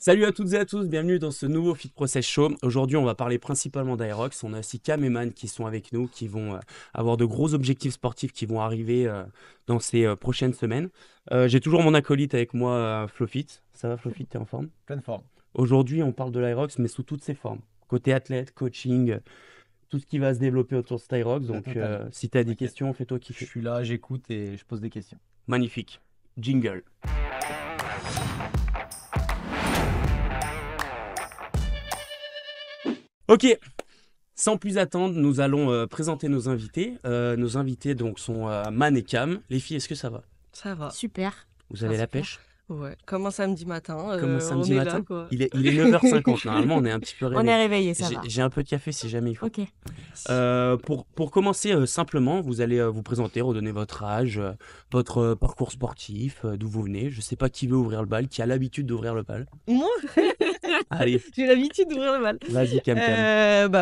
Salut à toutes et à tous, bienvenue dans ce nouveau Fit Process Show. Aujourd'hui, on va parler principalement d'Aerox. On a aussi Cam et Man qui sont avec nous, qui vont avoir de gros objectifs sportifs qui vont arriver dans ces prochaines semaines. J'ai toujours mon acolyte avec moi, Flofit. Ça va, Flofit, t'es en forme? Pleine forme. Aujourd'hui, on parle de l'Aerox, mais sous toutes ses formes. Côté athlète, coaching, tout ce qui va se développer autour de cet Aerox. Donc, si tu as des questions, fais-toi Je kiffer. suis là, j'écoute et je pose des questions. Magnifique. Jingle. Ok, sans plus attendre, nous allons présenter nos invités. Nos invités donc sont Man et Cam. Les filles, est-ce que ça va? Ça va. Super. Vous avez la super. pêche? Ouais, comme un samedi matin. Comme un samedi on est matin? là, quoi. Il est 9h50, normalement on est un petit peu On est réveillé. réveillés, ça va. J'ai un peu de café si jamais il faut. Ok. Pour commencer simplement, vous allez vous présenter, redonner votre âge, votre parcours sportif, d'où vous venez. Je sais pas qui veut ouvrir le bal, qui a l'habitude d'ouvrir le bal. Moi, Allez, j'ai l'habitude d'ouvrir le bal. vas-y Cam.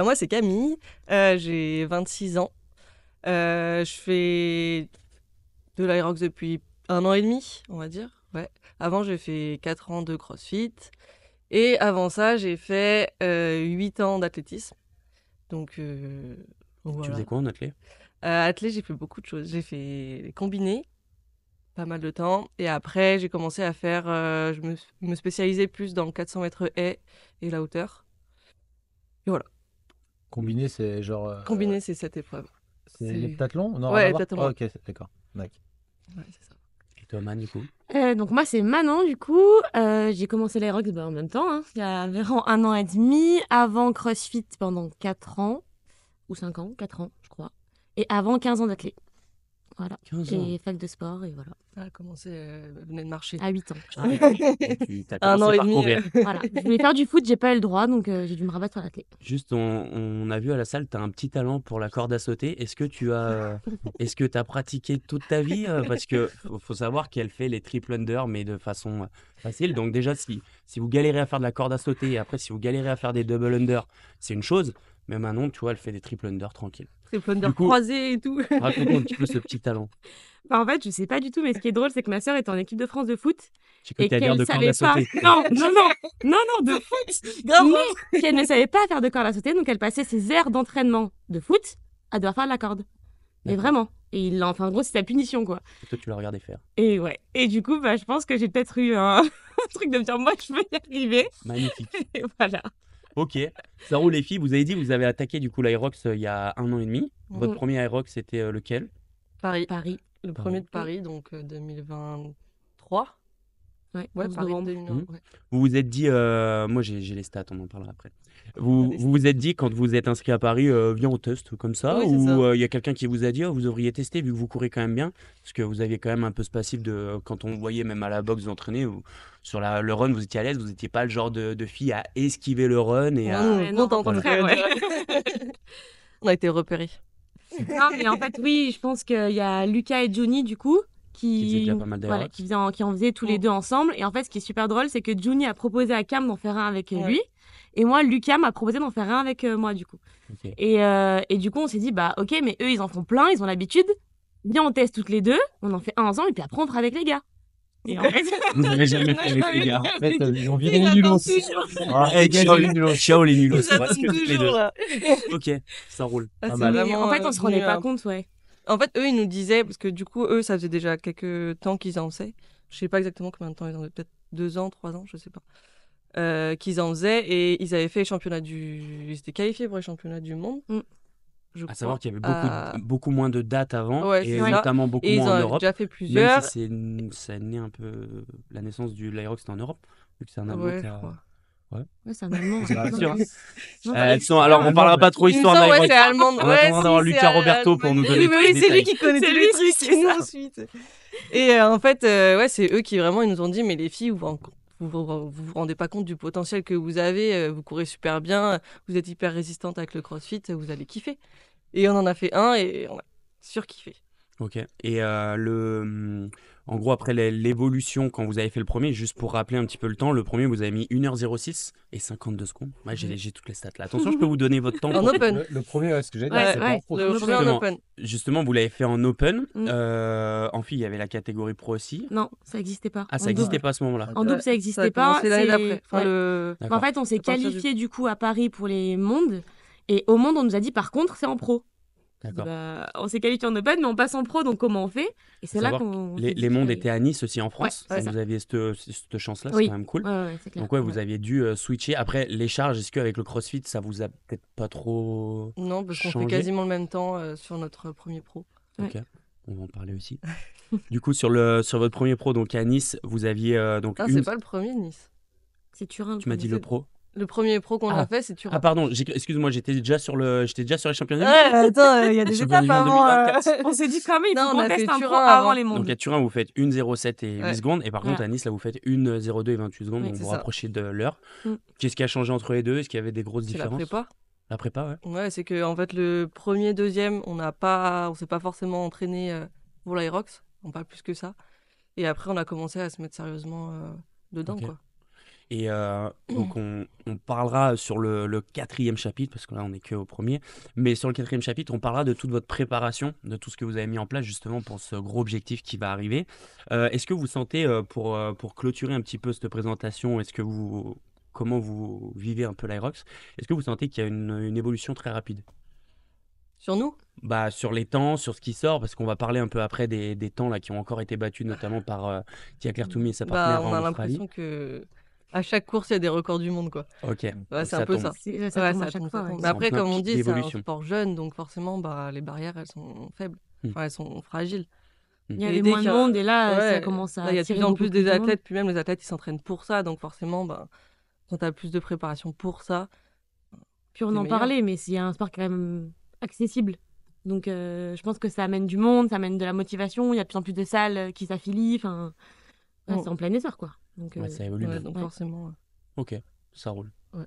Moi, c'est Camille. J'ai 26 ans. Je fais de l'Aerox depuis 1 an et demi, on va dire. Ouais. Avant, j'ai fait 4 ans de CrossFit. Et avant ça, j'ai fait 8 ans d'athlétisme. Donc, Tu voilà. faisais quoi en athlète? Athlète, j'ai fait beaucoup de choses. J'ai fait les combinés, pas mal de temps. Et après, j'ai commencé à faire. Je me spécialisais plus dans le 400 mètres haies et la hauteur. Et voilà. Combiné, c'est genre. Combiné, c'est cette épreuve. C'est c'est- l'heptathlon? Non, Ouais, rien à voir. l'heptathlon. Oh, ok, d'accord. D'accord. Ouais, c'est ça. Et toi Man, du coup? Donc moi, c'est Manon, du coup. J'ai commencé l'Aerox en même temps, hein, il y a environ 1 an et demi. Avant CrossFit pendant 4 ans. Ou 5 ans, 4 ans, je crois. Et avant 15 ans d'athlète. Voilà. 15 ans. Et fac de sport, et voilà. Elle a commencé, elle venait de marcher. À 8 ans. Ah, tu as 1 an commencé et par demi. courir. Voilà. Je voulais faire du foot, j'ai pas eu le droit, donc j'ai dû me rabattre sur l'athlète. Juste, on a vu à la salle, tu as un petit talent pour la corde à sauter. Est-ce que tu as pratiqué toute ta vie? Parce que faut savoir qu'elle fait les triple under, mais de façon facile. Donc déjà, si vous galérez à faire de la corde à sauter, et après, si vous galérez à faire des double under, c'est une chose. Mais Manon, tu vois, elle fait des triple under tranquille. C'est plein de Du coup- croisés et tout. Raconte-nous un petit peu ce petit talent. Enfin, en fait, je sais pas du tout, mais ce qui est drôle, c'est que ma sœur était en équipe de France de foot. J'ai cru Et que t'allais dire qu'elle de corde à savait pas. sauter. Non, non, non, non, non, de foot. Grave. Mais qu'elle ne savait pas faire de corde à sauter, donc elle passait ses heures d'entraînement de foot à devoir faire de la corde. Mais D'accord. vraiment. Et en gros, c'est la punition, quoi. Et toi, tu l'as regardé faire. Et ouais. Et du coup, je pense que j'ai peut-être eu un truc de me dire, moi, je veux y arriver. Magnifique. Et voilà. Ok, ça roule les filles. Vous avez dit, vous avez attaqué du coup l'Aerox il y a 1 an et demi. Votre Mhm. premier Aerox, c'était lequel? Paris. Paris. Le premier de Paris, donc 2023. Ouais, Ouais, 11 Paris novembre. 2001. Mhm. Ouais. Vous vous êtes dit, moi j'ai les stats, on en parlera après. Vous vous êtes dit quand vous êtes inscrit à Paris, viens on teste comme ça, Oui, c'est ou ça. il y a quelqu'un qui vous a dit, oh, vous devriez tester vu que vous courez quand même bien, parce que vous aviez quand même un peu ce passif de, quand on voyait même à la boxe vous entraîner, sur le run vous étiez à l'aise, vous n'étiez pas le genre de fille à esquiver le run et à... Ouais, Ouais, non, contente, au contraire, ouais. On a été repérés. Non, mais en fait, oui, je pense qu'il y a Lucas et Johnny, du coup, Qui faisaient déjà pas mal voilà, d'Aerox. qui en faisaient tous les Mm. deux ensemble. Et en fait, ce qui est super drôle, c'est que Johnny a proposé à Cam d'en faire un avec Ouais. lui. Et moi, Lucas m'a proposé d'en faire un avec moi, du coup. Ok. Et du coup, on s'est dit, bah ok, mais eux, ils en font plein, ils ont l'habitude. Viens, on teste toutes les deux, on en fait un ensemble, et puis après, on fera avec les gars. Et en fait, Vous avez jamais fait avec les gars. En fait, ils ont Ils viré les attendent nulos. toujours. Ah, Hey, les gars, ciao, les nulos. ciao les nulos, Ils on reste attendent que toutes les toujours, deux. là. Ok, ça roule. Ah, Pas c'est mal. mais vraiment, en fait, on se rendait devenu pas un- compte, ouais. En fait, eux, ils nous disaient, parce que du coup, eux, ça faisait déjà quelques temps qu'ils en faisaient. Je sais pas exactement combien de temps ils en faisaient, peut-être 2 ans, 3 ans, je sais pas. Qu'ils en faisaient et ils avaient fait les championnats Ils étaient qualifiés pour les championnats du monde. Mm. Je À crois. savoir qu'il y avait Ah. beaucoup moins de dates avant, Ouais, et c'est ça. notamment beaucoup Et ils moins en en avaient Europe. déjà fait Même plusieurs. si ça né un peu. La naissance du l'Aerox, c'était en Europe, vu que c'est un Allemand Ouais, qui je a. crois. Ouais, c'est un Allemand. C'est pas sûr, hein. Non, Alors, on parlera pas trop Il me histoire semble, ouais, d'Aerox. c'est allemande. En Ouais, attendant si, d'avoir c'est Luca Roberto pour nous donner Oui, tous les oui, c'est lui détails. qui connaît C'est tous lui, les trucs, c'est c'est nous ça. ensuite. Et en fait, ouais, c'est eux qui vraiment ils nous ont dit, mais les filles, vous rendez pas compte du potentiel que vous avez, vous courez super bien, vous êtes hyper résistante avec le CrossFit, vous allez kiffer. Et on en a fait un et on a surkiffé. Ok. Et en gros, après l'évolution, quand vous avez fait le premier, juste pour rappeler un petit peu le temps, le premier, vous avez mis 1h06 et 52 secondes. Moi, j'ai toutes les stats là. Attention, je peux vous donner votre temps. En open. Le premier, ce que j'ai dit, Ouais, c'est ouais. pas pro. Le premier en Justement. open. Justement, vous l'avez fait en open. Mm. En filles, il y avait la catégorie pro aussi. Non, ça n'existait pas. Ah, ça En n'existait double. pas à ce moment-là. En double, Ouais, ça n'existait Ça a pas. commencé l'année c'est- d'après. Enfin, ouais. D'accord. En fait, on s'est À partir qualifié du coup à Paris pour les mondes. Et au monde, on nous a dit par contre, c'est en pro. D'accord. Bah, on s'est qualifié en open, mais on passe en pro, donc comment on fait? Et c'est Faut là savoir qu'on. Les, s'est dit les mondes que- étaient à Nice aussi en France. Ouais, Donc ça. vous aviez cette chance-là, Oui. c'est quand même cool. Ouais, c'est clair. Donc ouais, vous aviez dû switcher. Après, les charges, est-ce qu'avec le CrossFit, ça vous a peut-être pas trop... Non, parce qu'on fait Changer. quasiment le même temps sur notre premier pro. Ouais. Ok, on va en parler aussi. Du coup, sur votre premier pro, donc à Nice, vous aviez donc Ah, une... c'est pas le premier Nice. C'est Turin. Tu m'as dit le pro. Le premier pro qu'on Ah. a fait, c'est Turin. Ah pardon, excuse-moi, j'étais déjà sur les championnats. Ouais, attends, il y a des Championnat étapes du monde avant. 2024. On s'est dit quand même, il Non, faut on qu'on a fait teste un pro Turin avant avant. les mondes. Donc à Turin, vous faites 1,07 et 8 Ouais. secondes. Et par contre, Ouais. à Nice, là, vous faites 1,02 et 28 secondes. Ouais, donc c'est vous ça. rapprochez de l'heure. Mm. Qu'est-ce qui a changé entre les deux? Est-ce qu'il y avait des grosses C'est la différences? prépa. La prépa, ouais. Ouais, c'est que en fait le premier, deuxième, on s'est pas forcément entraîné pour l'Aerox, non pas plus que ça. Et après, on a commencé à se mettre sérieusement dedans, Ok. quoi. Et donc on parlera sur le 4e chapitre, parce que là on n'est que au premier, mais sur le 4e chapitre, on parlera de toute votre préparation, de tout ce que vous avez mis en place justement pour ce gros objectif qui va arriver. Est-ce que vous sentez, pour clôturer un petit peu cette présentation, comment vous vivez un peu l'Aerox, est-ce que vous sentez qu'il y a une évolution très rapide? Sur nous, Bah, sur les temps, sur ce qui sort, parce qu'on va parler un peu après des temps là, qui ont encore été battus, notamment par Tia Claire Toumi et sa partenaire on en a Australie. l'impression que à chaque course, il y a des records du monde, quoi. Ok, Ouais, donc c'est un peu tombe. ça. Ça Ouais, tombe à ça chaque tombe, fois. ça ouais. tombe. C'est Mais en après, plein comme on pic dit, c'est un d'évolution. sport jeune, donc forcément, les barrières, elles sont faibles. Mm. Enfin, elles sont fragiles. Il y Et avait dès moins de qu'il y a- monde et là, Ouais, ça commence à. là, il y a de attirer plus en beaucoup plus des de monde. athlètes, puis même les athlètes, ils s'entraînent pour ça, donc forcément, quand tu as plus de préparation pour ça, Puis on c'est en meilleur. parlait, mais c'est un sport quand même accessible. Donc je pense que ça amène du monde, ça amène de la motivation. Il y a de plus en plus de salles qui s'affilient. Enfin, ouais, Mm. c'est en plein essor, quoi. Donc, Ouais, ça évolue ouais, bien. donc Ouais. forcément. Ok, ça roule. Ouais.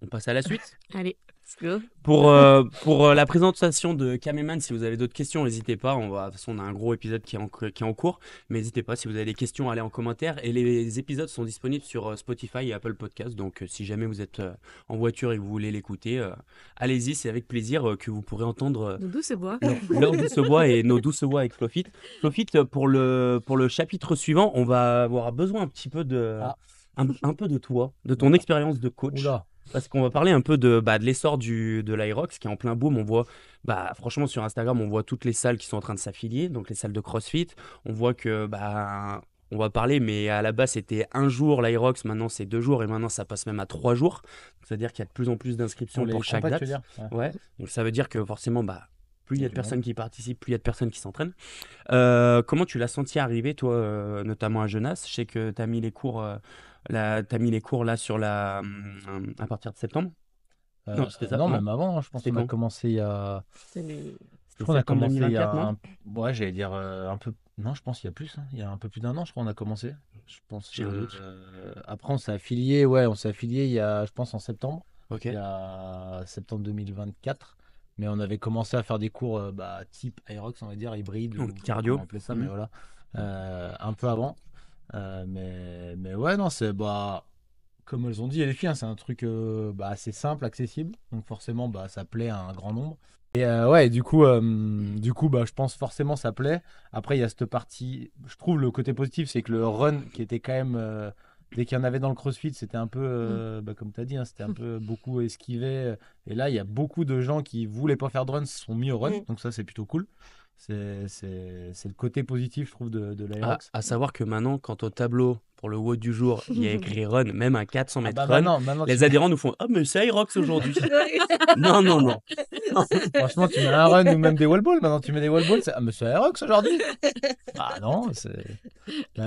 On passe à la suite. allez. Let's go. Pour la présentation de Kameman, si vous avez d'autres questions, n'hésitez pas. De toute façon, on a un gros épisode qui est en cours. Mais n'hésitez pas, si vous avez des questions, allez en commentaire. Et les épisodes sont disponibles sur Spotify et Apple Podcast. Donc, si jamais vous êtes en voiture et que vous voulez l'écouter, allez-y. C'est avec plaisir que vous pourrez entendre Doudou se boit. leur douce voix et nos douces voix avec Flofit. Flofit, pour le chapitre suivant, on va avoir besoin un petit peu un peu de toi, de ton expérience de coach. Oula. Parce qu'on va parler un peu de l'essor de l'Aerox qui est en plein boom. On voit, franchement, sur Instagram, on voit toutes les salles qui sont en train de s'affilier, donc les salles de CrossFit. On voit que, on va parler, mais à la base, c'était un jour l'Aerox, maintenant c'est 2 jours et maintenant ça passe même à 3 jours. C'est-à-dire qu'il y a de plus en plus d'inscriptions les pour chaque compacts, date. tu veux dire Ouais. Ouais, donc ça veut dire que forcément, plus il y a de du personnes qui participent, plus il y a de personnes qui s'entraînent. Comment tu l'as senti arriver, toi, notamment à Genasse? Je sais que tu as mis les cours. T'as mis les cours là à partir de septembre. Non, c'était ça, Non, non même avant, hein, je pense C'était qu'on a quand commencé il y a. C'est les- Je crois qu'on a septembre commencé il y a 2024, non Ouais, j'allais dire un peu. Non, je pense qu'il y a plus. Il y a un peu plus d'1 an, je crois, on a commencé. Je pense. J'ai un doute. Après, on s'est affilié. Ouais, on s'est affilié il y a, je pense, en septembre. Ok. Il y a septembre 2024. Mais on avait commencé à faire des cours type Aerox, on va dire, hybride. Donc, cardio. Comment on appelait ça, Mhm. mais voilà. Un peu avant. Mais ouais, non, c'est. Comme elles ont dit, les filles, hein, c'est un truc assez simple, accessible. Donc forcément, ça plaît à un grand nombre. Et ouais, du coup, je pense forcément ça plaît. Après, il y a cette partie. Je trouve le côté positif, c'est que le run qui était quand même. Dès qu'il y en avait dans le CrossFit, c'était un peu, comme tu as dit, hein, c'était un peu beaucoup esquivé. Et là, il y a beaucoup de gens qui voulaient pas faire de run, se sont mis au run. Mm. Donc ça, c'est plutôt cool. C'est le côté positif, je trouve, de Ah, l'Aerox. à savoir que maintenant, quand au tableau, pour le WOD du jour, il y a écrit run, même un 400 mètres run, Maintenant, les adhérents nous font « Ah, mais c'est Aerox aujourd'hui !» Non, non, non. Franchement, tu mets un run ou même des wall balls. Maintenant, tu mets des wall balls. Ah, mais c'est Aerox aujourd'hui. Ah non, c'est.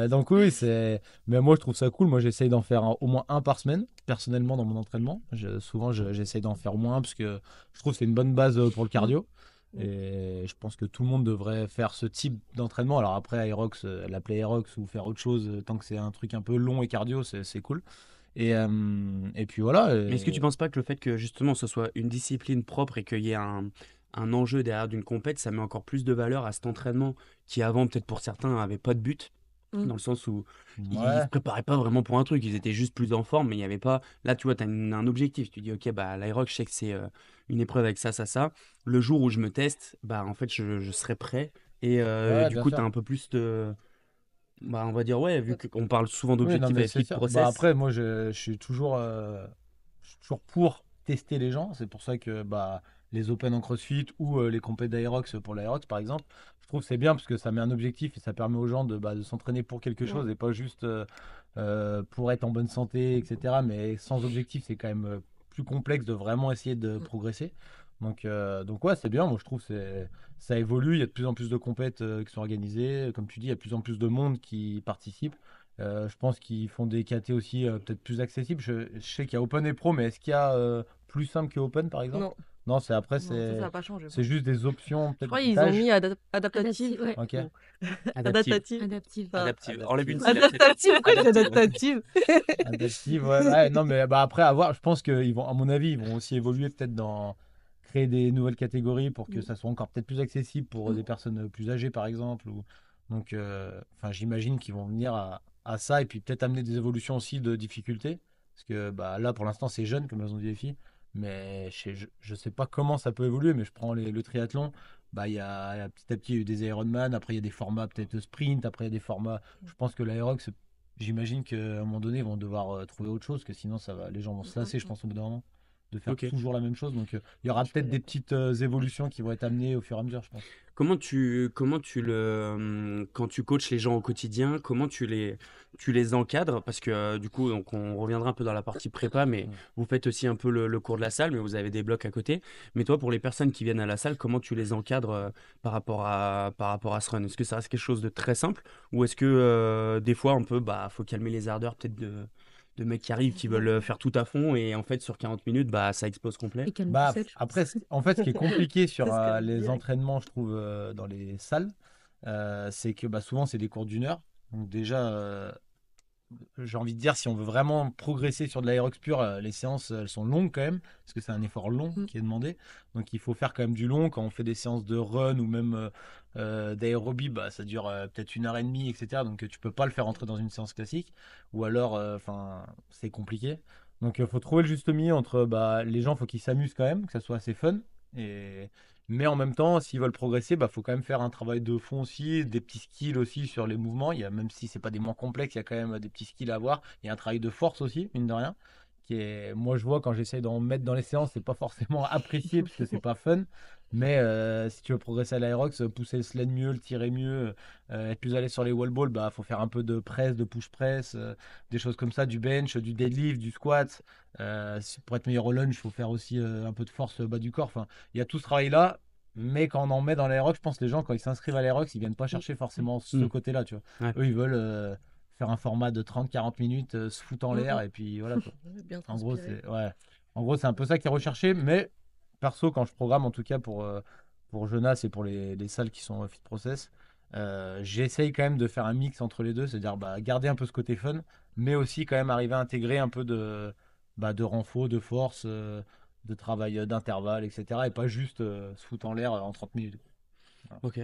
Donc, oui, c'est. Mais moi, je trouve ça cool. Moi, j'essaye d'en faire au moins un par semaine, personnellement, dans mon entraînement. Souvent, j'essaye d'en faire au moins un parce que je trouve que c'est une bonne base pour le cardio. Et je pense que tout le monde devrait faire ce type d'entraînement. Alors, après, Aerox, l'appeler Aerox ou faire autre chose, tant que c'est un truc un peu long et cardio, c'est cool. Et puis voilà. Mais est-ce que tu penses pas que le fait que justement ce soit une discipline propre et qu'il y ait un enjeu derrière d'une compète, ça met encore plus de valeur à cet entraînement qui avant, peut-être pour certains, n'avait pas de but. Dans le sens où ils Ouais, se préparaient pas vraiment pour un truc, ils étaient juste plus en forme, mais il y avait pas. Là, tu vois, tu as un objectif. Tu dis, ok, bah, l'Aerox, je sais que c'est une épreuve avec ça, ça, ça. Le jour où je me teste, bah, en fait, je serai prêt. Et ouais, du bien coup, tu as sûr. un peu plus de. Bah, on va dire, ouais, vu qu'on parle souvent Oui, non, d'objectifs mais avec c'est Fit ça. Bah Process. après, moi, je suis toujours pour tester les gens. C'est pour ça que bah, les Open en CrossFit ou les compètes d'Aerox pour l'Aerox, par exemple, je trouve que c'est bien parce que ça met un objectif et ça permet aux gens de s'entraîner pour quelque Mm. chose et pas juste pour être en bonne santé, etc. Mais sans objectif, c'est quand même plus complexe de vraiment essayer de progresser. Donc ouais, c'est bien. Moi, je trouve que ça évolue. Il y a de plus en plus de compètes qui sont organisées. Comme tu dis, il y a de plus en plus de monde qui participe. Je pense qu'ils font des KT aussi peut-être plus accessibles. Je sais qu'il y a Open et Pro, mais est-ce qu'il y a plus simple que Open par exemple? Non, Non, c'est après, non, ça n'a pas changé. c'est juste des options Je peut-être crois qu'ils ont d'âge. mis Adaptive, adaptative. ouais. Ok. Bon. Adaptive. Adaptative. Adaptive. Enfin, Adaptive. Enlève une Adaptive. syllabe, c'est adaptative, pourquoi j'ai dit adaptive. adaptative? Adaptive, ouais, ouais, non, mais bah, après, à voir, je pense qu'ils vont, à mon avis, ils vont aussi évoluer peut-être dans créer des nouvelles catégories pour que Mm. ça soit encore peut-être plus accessible pour des personnes plus âgées, par exemple. Donc, enfin, j'imagine qu'ils vont venir à ça et puis peut-être amener des évolutions aussi de difficulté. Parce que bah, là, pour l'instant, c'est jeune, comme elles ont dit les filles. Mais je sais pas comment ça peut évoluer, mais je prends le triathlon. Bah, petit à petit, il y a eu des Ironman, après il y a des formats peut-être sprint, après il y a des formats. Je pense que l'Aerox, j'imagine qu'à un moment donné, ils vont devoir trouver autre chose, que sinon les gens vont se lasser, je pense, au bout d'un moment, de faire Ok. toujours la même chose. Donc, il y aura Je suis peut-être des d'accord. petites évolutions qui vont être amenées au fur et à mesure, je pense. Quand tu coaches les gens au quotidien, comment tu les encadres? Parce que du coup, donc on reviendra un peu dans la partie prépa, mais Mm. vous faites aussi un peu le cours de la salle, mais vous avez des blocs à côté. Mais toi, pour les personnes qui viennent à la salle, comment tu les encadres par rapport à ce run? Est-ce que ça reste quelque chose de très simple ou est-ce que des fois, faut calmer les ardeurs peut-être de mecs qui arrivent, qui veulent faire tout à fond et en fait, sur 40 minutes, bah, ça explose complet? Et calme tout Bah, seul, je après, pense. en fait, ce qui est compliqué sur C'est ce qu'elle dit les direct. entraînements, je trouve, dans les salles, c'est que bah, souvent, c'est des cours d'une heure. Donc, déjà, j'ai envie de dire, si on veut vraiment progresser sur de l'aérox pur, les séances, elles sont longues quand même, parce que c'est un effort long Mm. qui est demandé. Donc il faut faire quand même du long. Quand on fait des séances de run ou même d'aérobie, bah, ça dure peut-être une heure et demie, etc. Donc tu peux pas le faire entrer dans une séance classique. Ou alors, enfin, c'est compliqué. Donc il faut trouver le juste milieu entre bah, les gens, faut qu'ils s'amusent quand même, que ça soit assez fun. Et, mais en même temps, s'ils veulent progresser, bah, faut quand même faire un travail de fond aussi, des petits skills aussi sur les mouvements. Même si c'est pas des mouvements complexes, il y a quand même des petits skills à avoir. Il y a un travail de force aussi, mine de rien. Moi, je vois quand j'essaye d'en mettre dans les séances, c'est pas forcément apprécié parce que c'est pas fun. Mais si tu veux progresser à l'aérox, pousser le sled mieux, le tirer mieux, être plus à l'aise sur les wall balls, bah faut faire un peu de presse, de push press, des choses comme ça, du bench, du deadlift, du squat. Pour être meilleur au lunge, il faut faire aussi un peu de force bas du corps. Enfin, il y a tout ce travail-là, mais quand on en met dans l'aérox, je pense que les gens, quand ils s'inscrivent à l'aérox, ils viennent pas chercher forcément ce Mm. côté-là, tu vois. Ouais. Eux, ils veulent faire un format de 30-40 minutes, se foutre en l'air, et puis voilà, quoi. Bien En gros, transpiré. ouais. En gros, c'est un peu ça qui est recherché, mais perso, quand je programme, en tout cas pour Jonas et pour les salles qui sont Fit Process, j'essaye quand même de faire un mix entre les deux, c'est-à-dire bah, garder un peu ce côté fun, mais aussi quand même arriver à intégrer un peu de renfort, de force, de travail d'intervalle, etc. Et pas juste se foutre en l'air en 30 minutes. Voilà. Ok.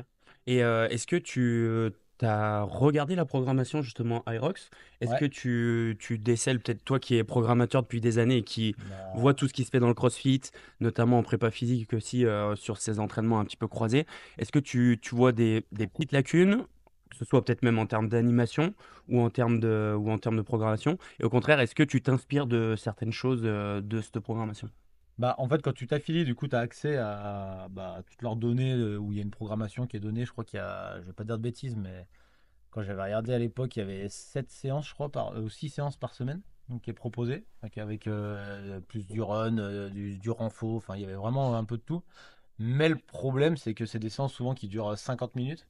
Et est-ce que tu as regardé la programmation justement Irox? Est-ce Ouais. que tu décèles, peut-être toi qui es programmateur depuis des années et qui Bah, voit tout ce qui se fait dans le CrossFit, notamment en prépa physique aussi sur ces entraînements un petit peu croisés, est-ce que tu vois des petites lacunes, que ce soit peut-être même en termes d'animation ou en termes de programmation? Et au contraire, est-ce que tu t'inspires de certaines choses de cette programmation? Bah, en fait, quand tu t'affilies, du coup, tu as accès à bah, toutes leurs données où il y a une programmation qui est donnée. Je crois qu'il y a, je vais pas dire de bêtises, mais quand j'avais regardé à l'époque, il y avait 7 séances, je crois, ou 6 séances par semaine, donc qui est proposé, donc avec plus du run, du renfort, enfin, il y avait vraiment un peu de tout. Mais le problème, c'est que c'est des séances souvent qui durent 50 minutes.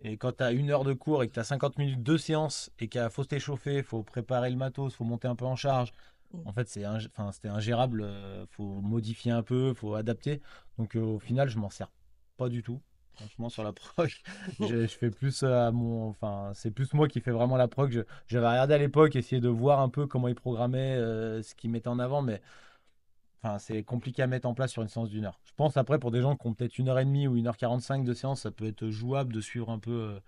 Et quand tu as une heure de cours et que tu as 50 minutes de séance et qu'il faut t'échauffer, il faut préparer le matos, il faut monter un peu en charge, Mm. en fait, c'était ingérable. Faut modifier un peu, faut adapter. Donc, au final, je m'en sers pas du tout. Franchement, sur la prog, je fais plus enfin, c'est plus moi qui fais vraiment la prog. J'avais regardé à l'époque, essayer de voir un peu comment ils programmaient, ce qu'ils mettaient en avant, mais enfin, c'est compliqué à mettre en place sur une séance d'1 heure. Je pense après pour des gens qui ont peut-être 1h30 ou 1h45 de séance, ça peut être jouable de suivre un peu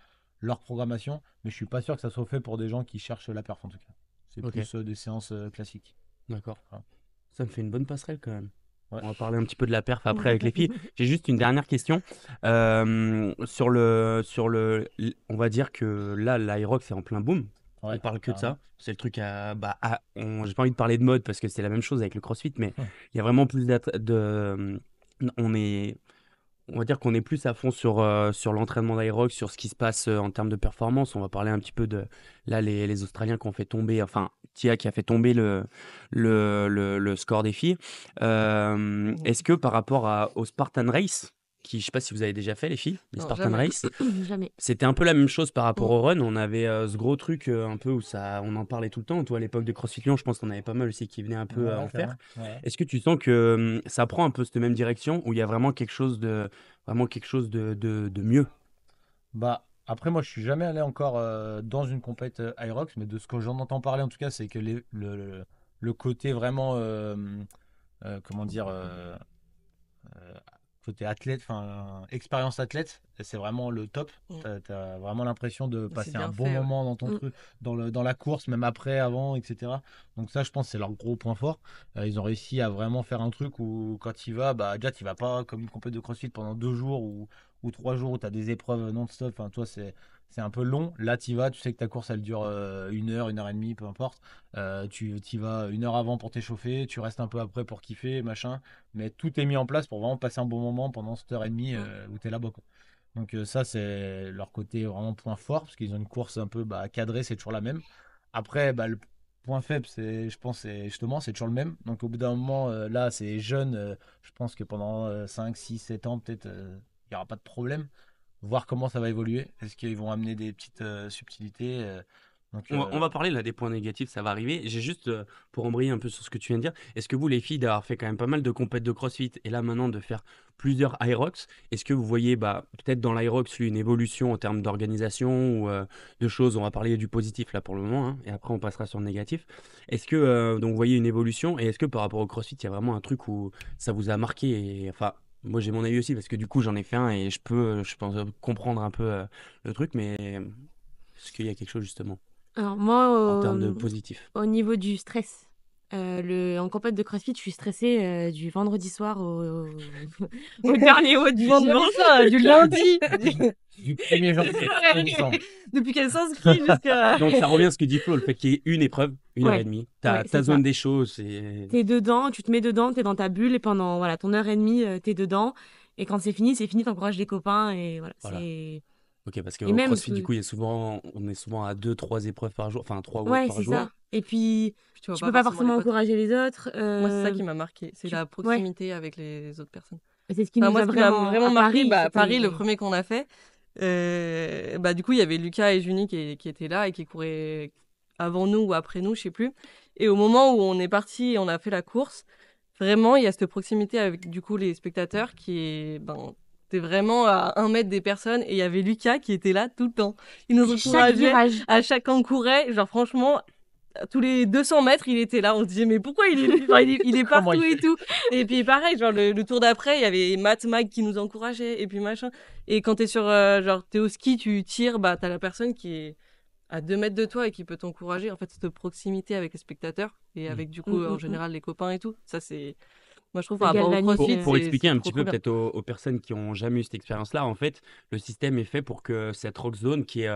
leur programmation, mais je suis pas sûr que ça soit fait pour des gens qui cherchent la perf en tout cas. C'est Ok. plus des séances classiques. D'accord. Voilà. Ça me fait une bonne passerelle quand même. Ouais. On va parler un petit peu de la perf après avec les filles. J'ai juste une dernière question. On va dire que là, l'Aerox c'est en plein boom. Ouais, On parle que de carrément. ça. C'est le truc j'ai pas envie de parler de mode parce que c'est la même chose avec le CrossFit, mais il y a vraiment plus on est, on va dire qu'on est plus à fond sur l'entraînement d'Aerox, sur ce qui se passe en termes de performance. On va parler un petit peu de là les Australiens qui ont fait tomber, enfin Tia qui a fait tomber le score des filles. Est-ce que par rapport au Spartan Race, qui je sais pas si vous avez déjà fait les filles, les Non, Spartan jamais. Race, Jamais. c'était un peu la même chose par rapport au run. On avait ce gros truc un peu où on en parlait tout le temps. Toi, à l'époque de CrossFit Lyon, je pense qu'on avait pas mal aussi qui venaient un peu Ouais, en faire. carrément. Ouais. Est-ce que tu sens que ça prend un peu cette même direction où il y a vraiment quelque chose de mieux? Bah, après, moi, je suis jamais allé encore dans une compète Aerox, mais de ce que j'en entends parler, en tout cas, c'est que le côté vraiment, comment dire, euh, côté athlète, enfin, expérience athlète, c'est vraiment le top. T'as vraiment l'impression de C'est passer un bien bon fait, ouais. moment dans ton Mm. truc, dans la course, même après, avant, etc. Donc ça, je pense, c'est leur gros point fort. Ils ont réussi à vraiment faire un truc où quand tu vas, bah, déjà, tu vas pas comme une compète de CrossFit pendant 2 jours ou 3 jours où tu as des épreuves non-stop. Enfin, toi, c'est un peu long. Là, tu vas, tu sais que ta course, elle dure 1 heure, 1h30, peu importe. Tu y vas 1 heure avant pour t'échauffer, tu restes un peu après pour kiffer, machin. Mais tout est mis en place pour vraiment passer un bon moment pendant cette heure et demie où tu es là-bas, quoi. Donc ça, c'est leur côté vraiment point fort, parce qu'ils ont une course un peu cadrée, c'est toujours la même. Après, le point faible, je pense, c'est toujours le même. Donc au bout d'un moment, là, c'est jeune. Je pense que pendant 5, 6, 7 ans, peut-être, il n'y aura pas de problème. Voir comment ça va évoluer. Est-ce qu'ils vont amener des petites subtilités donc, On va parler là des points négatifs, ça va arriver. J'ai juste, pour embrayer un peu sur ce que tu viens de dire, est-ce que vous, les filles, d'avoir fait quand même pas mal de compètes de CrossFit et là maintenant de faire plusieurs Aerox, est-ce que vous voyez peut-être dans l'Aerox une évolution en termes d'organisation ou de choses? On va parler du positif là pour le moment, hein, et après on passera sur le négatif. Est-ce que donc vous voyez une évolution et est-ce que par rapport au CrossFit, il y a vraiment un truc où ça vous a marqué et enfin. Moi j'ai mon avis aussi parce que du coup j'en ai fait un et je peux, je pense, comprendre un peu le truc, mais est-ce qu'il y a quelque chose justement Alors moi, en termes de positif? au niveau du stress, en compète de CrossFit, je suis stressée du vendredi soir au dernier haut du dimanche. Du lundi, du 1er janvier, il me semble. depuis qu'elle s'inscrit jusqu'à. Donc ça revient à ce que dit Flo, le fait qu'il y ait une épreuve, 1 heure et demie. Ouais, Ta c'est zone ça. des choses, c'est... T'es dedans, tu te mets dedans, t'es dans ta bulle et pendant voilà, ton heure et demie, t'es dedans. Et quand c'est fini, t'encourages les copains et voilà. Voilà. C'est... Ok, parce Et qu'au même, CrossFit, du coup, on est souvent à 2, 3 épreuves par jour, enfin 3 WOD ouais, par c'est jour. ça. Et puis, Puis tu vois tu peux pas forcément forcément les potes. encourager les autres. Moi, c'est ça qui m'a marqué, c'est tu- la ouais. proximité avec les autres personnes. C'est ce qui Enfin, nous moi, a ce qui m'a vraiment... vraiment À marqué, Paris, Paris, le c'était... premier qu'on a fait, du coup, il y avait Lucas et Junie qui étaient là et qui couraient avant nous ou après nous, je sais plus. Et au moment où on est parti et on a fait la course, vraiment, il y a cette proximité avec du coup les spectateurs qui est, t'es vraiment à 1 mètre des personnes et il y avait Lucas qui était là tout le temps. Il nous Chaque encourageait virage. à chaque qu'on courait, genre franchement. Tous les 200 mètres, il était là. On se disait, mais pourquoi il est, genre, il est Comment partout il et tout. Et puis pareil, genre le tour d'après, il y avait Matt, Mag qui nous encourageait et puis machin. Et quand t'es t'es au ski, tu tires, t'as la personne qui est à 2 mètres de toi et qui peut t'encourager. En fait, cette proximité avec les spectateurs et avec du coup, en général, les copains et tout. Ça, c'est. Moi, je trouve Ça par rapport au galvanise, CrossFit, Pour expliquer c'est un trop, petit peu trop bien. peut-être aux personnes qui ont jamais eu cette expérience-là, en fait, le système est fait pour que cette rock zone, qui est,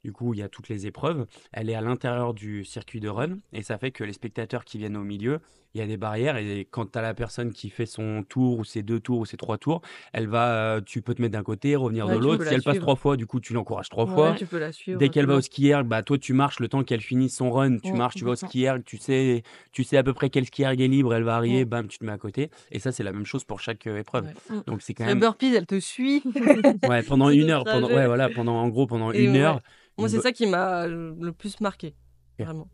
du coup, il y a toutes les épreuves, elle est à l'intérieur du circuit de run, et ça fait que les spectateurs qui viennent au milieu, il y a des barrières, et quand tu as la personne qui fait son tour, ou ses 2 tours, ou ses 3 tours, tu peux te mettre d'un côté, revenir de Ouais, tu l'autre. peux Si la elle passe suivre. 3 fois, du coup, tu l'encourages 3 fois. Ouais, tu peux la suivre. Dès qu'elle va au absolument. skier, toi tu marches le temps qu'elle finisse son run, tu marches, tu vas au 100%. skier, tu sais à peu près quel skier est libre, elle va arriver, Mm. bam, tu te mets à côté. Et ça, c'est la même chose pour chaque épreuve. Ouais. Donc c'est quand Sur les même, burpees, elle te suit. ouais, pendant Tout une le heure, trajet. voilà, pendant Et une ouais. heure. Moi, une c'est bo- ça qui m'a le plus marqué, Ok. vraiment.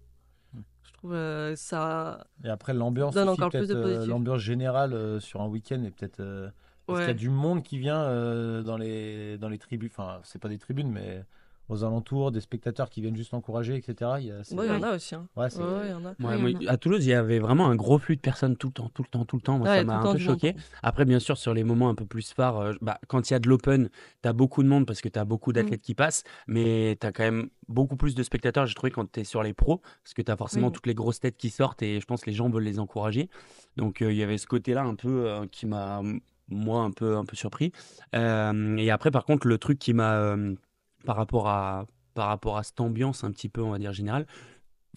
Je trouve ça Et après, l'ambiance donne aussi, encore plus peut-être de positif. l'ambiance générale sur un week-end est peut-être. Est-ce qu'il y a Ouais. du monde qui vient dans les tribunes? Enfin, c'est pas des tribunes, mais aux alentours, des spectateurs qui viennent juste encourager, etc. Il y en a aussi. Hein. Ouais, c'est... Ouais, il y en a. Ouais, Ouais, moi, il y en a. à Toulouse, il y avait vraiment un gros flux de personnes tout le temps, tout le temps, tout le temps. Moi, Ouais, ça tout m'a le un temps peu du monde. choqué. Après, bien sûr, sur les moments un peu plus phares, quand il y a de l'open, tu as beaucoup de monde parce que tu as beaucoup d'athlètes qui passent, mais tu as quand même beaucoup plus de spectateurs, j'ai trouvé, quand tu es sur les pros, parce que tu as forcément Oui. toutes les grosses têtes qui sortent et je pense que les gens veulent les encourager. Donc, il y avait ce côté-là un peu qui m'a, moi, un peu surpris. Et après, par contre, le truc qui m'a, par rapport à, par rapport à cette ambiance un petit peu, on va dire, générale,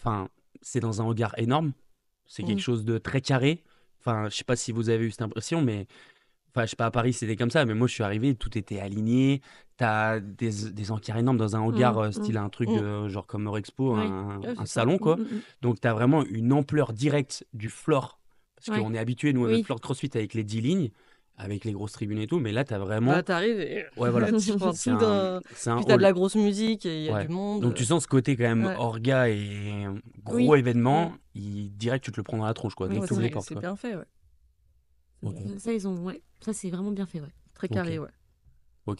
enfin, c'est dans un regard énorme. C'est quelque Mm. chose de très carré. Enfin, je sais pas si vous avez eu cette impression, mais enfin, je sais pas, à Paris, c'était comme ça. Mais moi, je suis arrivé, tout était aligné. T'as des encarts énormes dans un hangar, style un truc de genre comme Eurexpo, Oui. un Ouais, c'est ça. salon, quoi. Mm. Donc, t'as vraiment une ampleur directe du floor. Parce Ouais. qu'on est habitué, nous, à notre Oui. floor de CrossFit avec les 10 lignes, avec les grosses tribunes et tout. Mais là, t'as vraiment. Bah, t'arrives et Ouais, voilà. tu prends C'est tout un, d'un. c'est un Puis t'as de hall. la grosse musique et il y a Ouais. du monde. Donc tu sens ce côté quand même Ouais. orga et gros Oui. événement, direct tu te le prends dans la tronche, quoi. Oui, Donc Ouais, t'ouvres les c'est portes, c'est quoi. bien fait, ouais. Ok. Ça, ils ont, ouais. Ça, c'est vraiment bien fait, ouais. Très carré, Ok. ouais.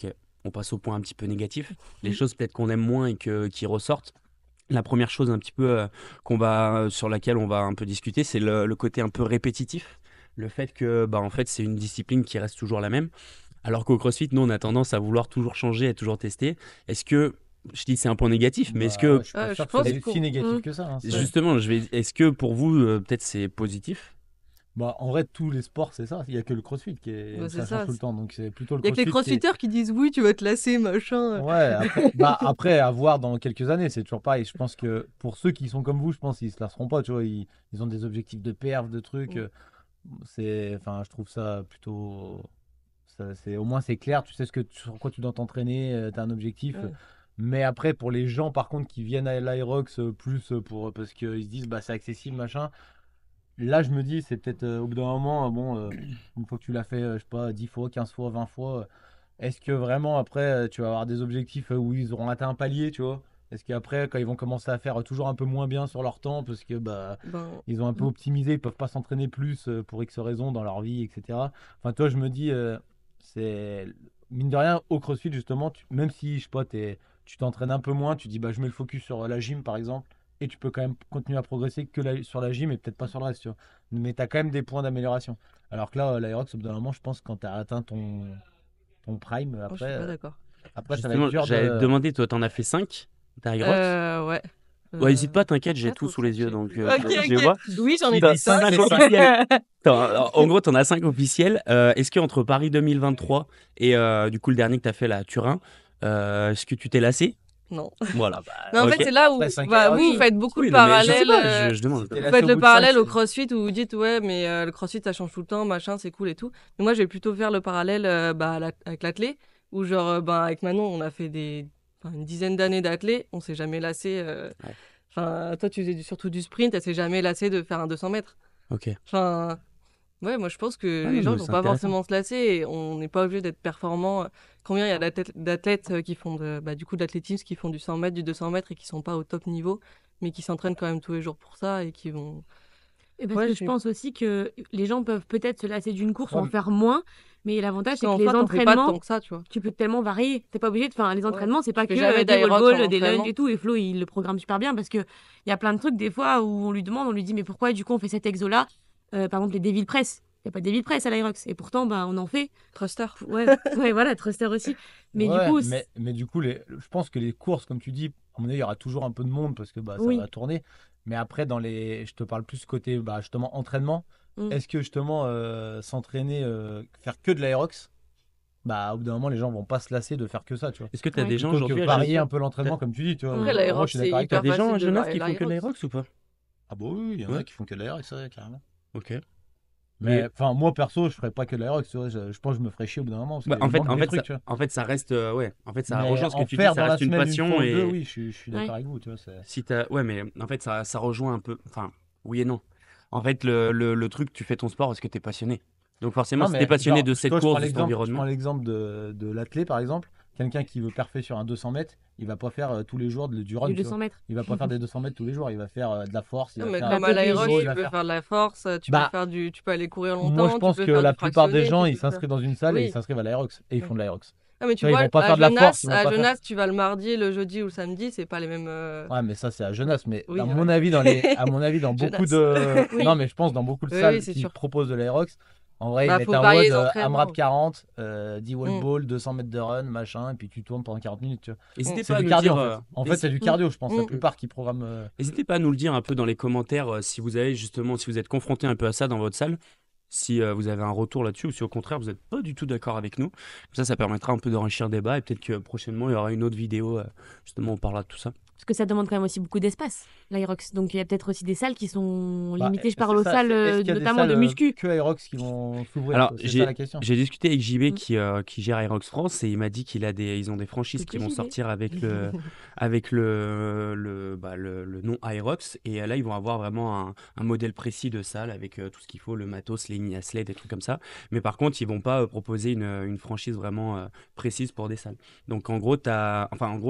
Ok. On passe au point un petit peu négatif. Les choses peut-être qu'on aime moins et qui ressortent. La première chose un petit peu sur laquelle on va un peu discuter, c'est le côté un peu répétitif. Le fait que bah, en fait, c'est une discipline qui reste toujours la même. Alors qu'au CrossFit, nous, on a tendance à vouloir toujours changer, à toujours tester. Est-ce que, je dis c'est un point négatif, mais est-ce Bah, que, ouais, je suis pas je sûr que ce pense soit qu'on- si négatif Mm. que ça. Hein, justement, est-ce que pour vous, peut-être c'est positif? Bah, en vrai, tous les sports, c'est ça. Il y a que le crossfit Bah, où c'est ça change ça. tout le temps. Donc, c'est plutôt le Il y a que les crossfit qui est. crossfitters qui disent oui, tu vas te lasser, machin. Ouais, après, à voir dans quelques années, c'est toujours pareil. Je pense que pour ceux qui sont comme vous, je pense qu'ils se lasseront pas, tu vois. Ils ont des objectifs de perf, de trucs. Mm. Enfin, je trouve ça plutôt. Au moins, c'est clair. Tu sais sur quoi tu dois t'entraîner. Tu as un objectif. Ouais. Mais après, pour les gens, par contre, qui viennent à l'Aerox plus parce qu'ils se disent, bah, c'est accessible, machin. Là, je me dis, c'est peut-être au bout d'un moment, une fois que tu l'as fait, je sais pas, 10 fois, 15 fois, 20 fois, est-ce que vraiment après, tu vas avoir des objectifs où ils auront atteint un palier, tu vois? Est-ce qu'après, quand ils vont commencer à faire toujours un peu moins bien sur leur temps, parce que bah, Ben, ils ont un peu optimisé, ils peuvent pas s'entraîner plus pour X raisons dans leur vie, etc. Enfin, toi, je me dis, c'est mine de rien, au CrossFit, justement, même si, je sais pas, tu t'entraînes un peu moins, tu dis, bah, je mets le focus sur la gym, par exemple, et tu peux quand même continuer à progresser sur la gym et peut-être pas sur le reste, tu vois. Mais tu as quand même des points d'amélioration. Alors que là, l'Aerox, au bout d'un moment, je pense que quand tu as atteint ton prime, moi, je suis pas d'accord. après ça va Justement, être dur j'allais te de. demander, toi, t'en as fait 5 Rox? Ouais. Ouais, hésite pas, t'inquiète, j'ai 4 tout ou sous les 5, yeux, je sais donc plus. je les vois. Oui, j'en ai T'as fait 5. 5 officiels. En gros, t'en as 5 officiels. Est-ce qu'entre Paris 2023 et du coup le dernier que t'as fait là à Turin, est-ce que tu t'es lassé? Non. Voilà, Mais en ok. fait, c'est là où Après, 5 bah, Aerox, vous faites beaucoup Oui, de non, mais je sais parallèles. pas, je demande. T'es Vous lassé faites au le bout de parallèle 5, au CrossFit où vous dites ouais, mais le CrossFit ça change tout le temps, machin, c'est cool et tout. Mais moi, je vais plutôt faire le parallèle avec l'athlé où genre avec Manon, on a fait une dizaine d'années d'athlé, on s'est jamais lassé. Ouais. Enfin, toi, tu faisais surtout du sprint, elle s'est jamais lassée de faire un 200 mètres. Ok. Enfin, ouais, moi je pense que Ah les non, gens mais ne vont c'est pas intéressant. forcément se lasser et on n'est pas obligé d'être performant. Combien il y a d'athlètes qui font du coup de l'athlétisme, qui font du 100 mètres, du 200 mètres et qui sont pas au top niveau, mais qui s'entraînent quand même tous les jours pour ça et qui vont. Et parce Ouais, que je je pense aussi que les gens peuvent peut-être se lasser d'une course ou Ouais, en faire moins, mais l'avantage, Parce c'est que qu'en les fait, on fait pas entraînements, tant que ça, tu vois. tu peux tellement varier. T'es pas obligé de faire les entraînements, c'est pas tu fais que jamais des wall d'aérox en balls, des lunges entraînement. et tout. Et Flo, il le programme super bien parce que il y a plein de trucs des fois où on lui demande, on lui dit mais pourquoi du coup on fait cet exo-là. Par exemple les Devil Press. Il n'y a pas de Devil Press à l'Aerox. Et pourtant, bah, on en fait. Thruster. Ouais, ouais, voilà, Thruster aussi. Mais du ouais, coup, mais du coup, je pense que les courses, comme tu dis, à mon avis, il y aura toujours un peu de monde parce que bah, ça Oui. va tourner. Mais après, je te parle plus côté bah, justement entraînement. Mm. Est-ce que justement s'entraîner, faire que de l'aérox, bah, au bout d'un moment, les gens vont pas se lasser de faire que ça, tu vois. Est-ce que t'as Ouais. des gens Plutôt que aujourd'hui à varier Genasse? un peu l'entraînement, T'as comme tu dis, tu vois. Après, Moi, l'aérox, je suis c'est d'accord avec t'as toi. hyper des gens à facile de Genasse varier qui font que de l'aérox. l'aérox ou pas? Ah bah oui, il y en a Ouais. qui font que de l'aérox, ouais, carrément. Ok. Mais Mais enfin, moi perso, je ferais pas que de l'aérox, tu vois. Je pense que je me ferais chier au bout d'un moment parce bah, qu'il manque des trucs, ça, tu vois. en fait, ça reste, ouais. En fait, ça Mais rejoint ce que en tu dis, faire ça dans la reste une semaine une fois passion ou deux, et oui, je suis d'accord Ouais. avec vous, tu vois. si t'as, ouais, mais en fait, ça rejoint un peu, enfin, oui et non. En fait, le truc, tu fais ton sport parce que t'es passionné. Donc forcément, Non, si t'es mais passionné genre, de cette toi, course, de cet je prends environnement, l'exemple de l'athlète, par exemple. Quelqu'un qui veut parfait sur un 200 mètres, il va pas faire tous les jours du run, du tu 200 vois. mètres. Il va pas faire des 200 mètres tous les jours, il va faire de la force, il Non, va mais faire comme La à du l'aérox, vélo, tu peux faire de la force, Bah, tu peux aller courir moi, je longtemps, tu pense peux que faire la du plupart des fractionné, gens, tu ils peux faire. s'inscrivent dans une salle et ils Oui. s'inscrivent à l'aérox et ils font de l'aérox. Ah, mais Tu tu vois, ils vois, vont pas faire de la force, ils vont à pas faire- Genasse, tu vas le mardi, le jeudi ou le samedi, c'est pas les mêmes. Ouais, mais ça, c'est à Genasse. Mais Oui, à ouais. mon avis, à mon avis, dans beaucoup Genasse. de. Oui. Non, mais je pense dans beaucoup de Oui, salles oui, c'est qui sûr. proposent de l'aérox, en vrai, ils Bah, mettent faut en varier mode les entraînements. AMRAP 40, 10 wall Mm. ball, 200 mètres de run, machin, et puis tu tournes pendant 40 minutes, tu vois. N'hésitez C'est pas à du nous cardio, dire. en fait. En fait, c'est du cardio, je pense, la Mm. plupart qui programment. N'hésitez pas à nous le dire un peu dans les commentaires si vous avez justement, si vous êtes confronté un peu à ça dans votre salle, si vous avez un retour là-dessus ou si au contraire vous n'êtes pas du tout d'accord avec nous. Comme ça permettra un peu d'enrichir le débat et peut-être que prochainement il y aura une autre vidéo, justement on parlera de tout ça. Parce que ça demande quand même aussi beaucoup d'espace, l'Aerox. Donc il y a peut-être aussi des salles qui sont Bah, limitées. Je c'est parle aux ça, salles, est-ce qu'il y a des notamment de salles, muscu. que Aerox qui vont s'ouvrir, Alors quoi. C'est ça la question. j'ai discuté avec JB Mm. qui gère Aerox France et il m'a dit ils ont des franchises qui Coucou, vont JB. sortir avec le nom Aerox et là ils vont avoir vraiment un modèle précis de salle avec tout ce qu'il faut, le matos, les mini sleds, des trucs comme ça. Mais par contre ils vont pas proposer une franchise vraiment précise pour des salles. Donc en gros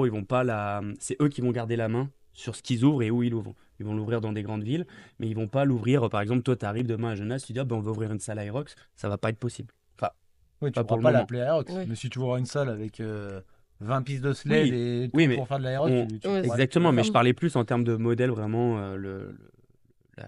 ils vont pas c'est eux qui vont garder la main sur ce qu'ils ouvrent et où ils l'ouvrent. Ils vont l'ouvrir dans des grandes villes, mais ils vont pas l'ouvrir. Par exemple, toi, tu arrives demain à Genasse, tu dis, on va ouvrir une salle Aerox, ça va pas être possible. Enfin, Oui, tu pas pour pourras le pas moment. l'appeler Aerox. Oui. Mais si tu veux avoir une salle avec 20 pistes de sled et tout oui, mais pour faire de l'aérox, on- tu Ouais, pourras- exactement, tu mais pourras je parlais plus en termes de modèle, vraiment,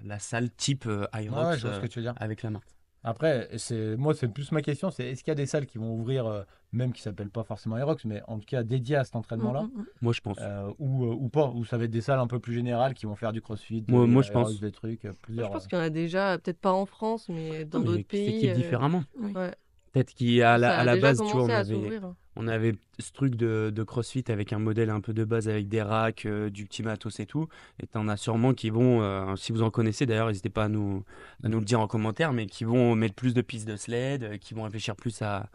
la salle type Ouais, Aerox je vois ce que tu veux dire. avec la marque. Après, c'est plus ma question, c'est est-ce qu'il y a des salles qui vont ouvrir, même qui s'appellent pas forcément Aerox, mais en tout cas dédiées à cet entraînement-là, Moi, je pense. ou pas, ou ça va être des salles un peu plus générales qui vont faire du crossfit, Moi, de je l'aérox, pense. des trucs, Je plusieurs. pense qu'il y en a déjà, peut-être pas en France, mais dans Non, mais d'autres qui pays. s'équipe différemment. Ouais. Peut-être qu'à Ça à a la déjà base, tu vois, commencé à s'ouvrir. Hein. on avait ce truc de CrossFit avec un modèle un peu de base avec des racks, du petit matos et tout. Et t'en as sûrement qui vont, si vous en connaissez d'ailleurs, n'hésitez pas à nous le dire en commentaire, mais qui vont mettre plus de pistes de sled, qui vont réfléchir plus à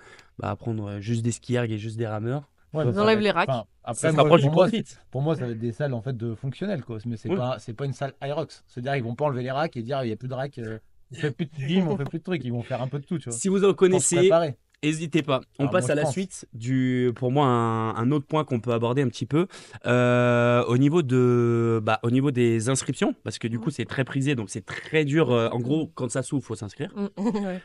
prendre juste des ski erg et juste des rameurs. Ouais, Ils mais ça enlèvent va les être- racks. enfin, Ça après, se moi, rapproche du pour moi, CrossFit. pour moi, ça va être des salles en fait de fonctionnels, quoi. Mais Oui. c'est pas une salle Aerox. C'est-à-dire, ils vont pas enlever les racks et dire il y a plus de racks, on fait plus de gym, on fait plus de trucs. Ils vont faire un peu de tout, tu vois. Si vous en Pour se connaissez, préparer. n'hésitez pas. On Alors, passe moi, à je la pense. suite pour moi, un autre point qu'on peut aborder un petit peu. Au niveau au niveau des inscriptions, parce que du coup, c'est très prisé, donc c'est très dur. En gros, quand ça s'ouvre, faut s'inscrire. Ouais.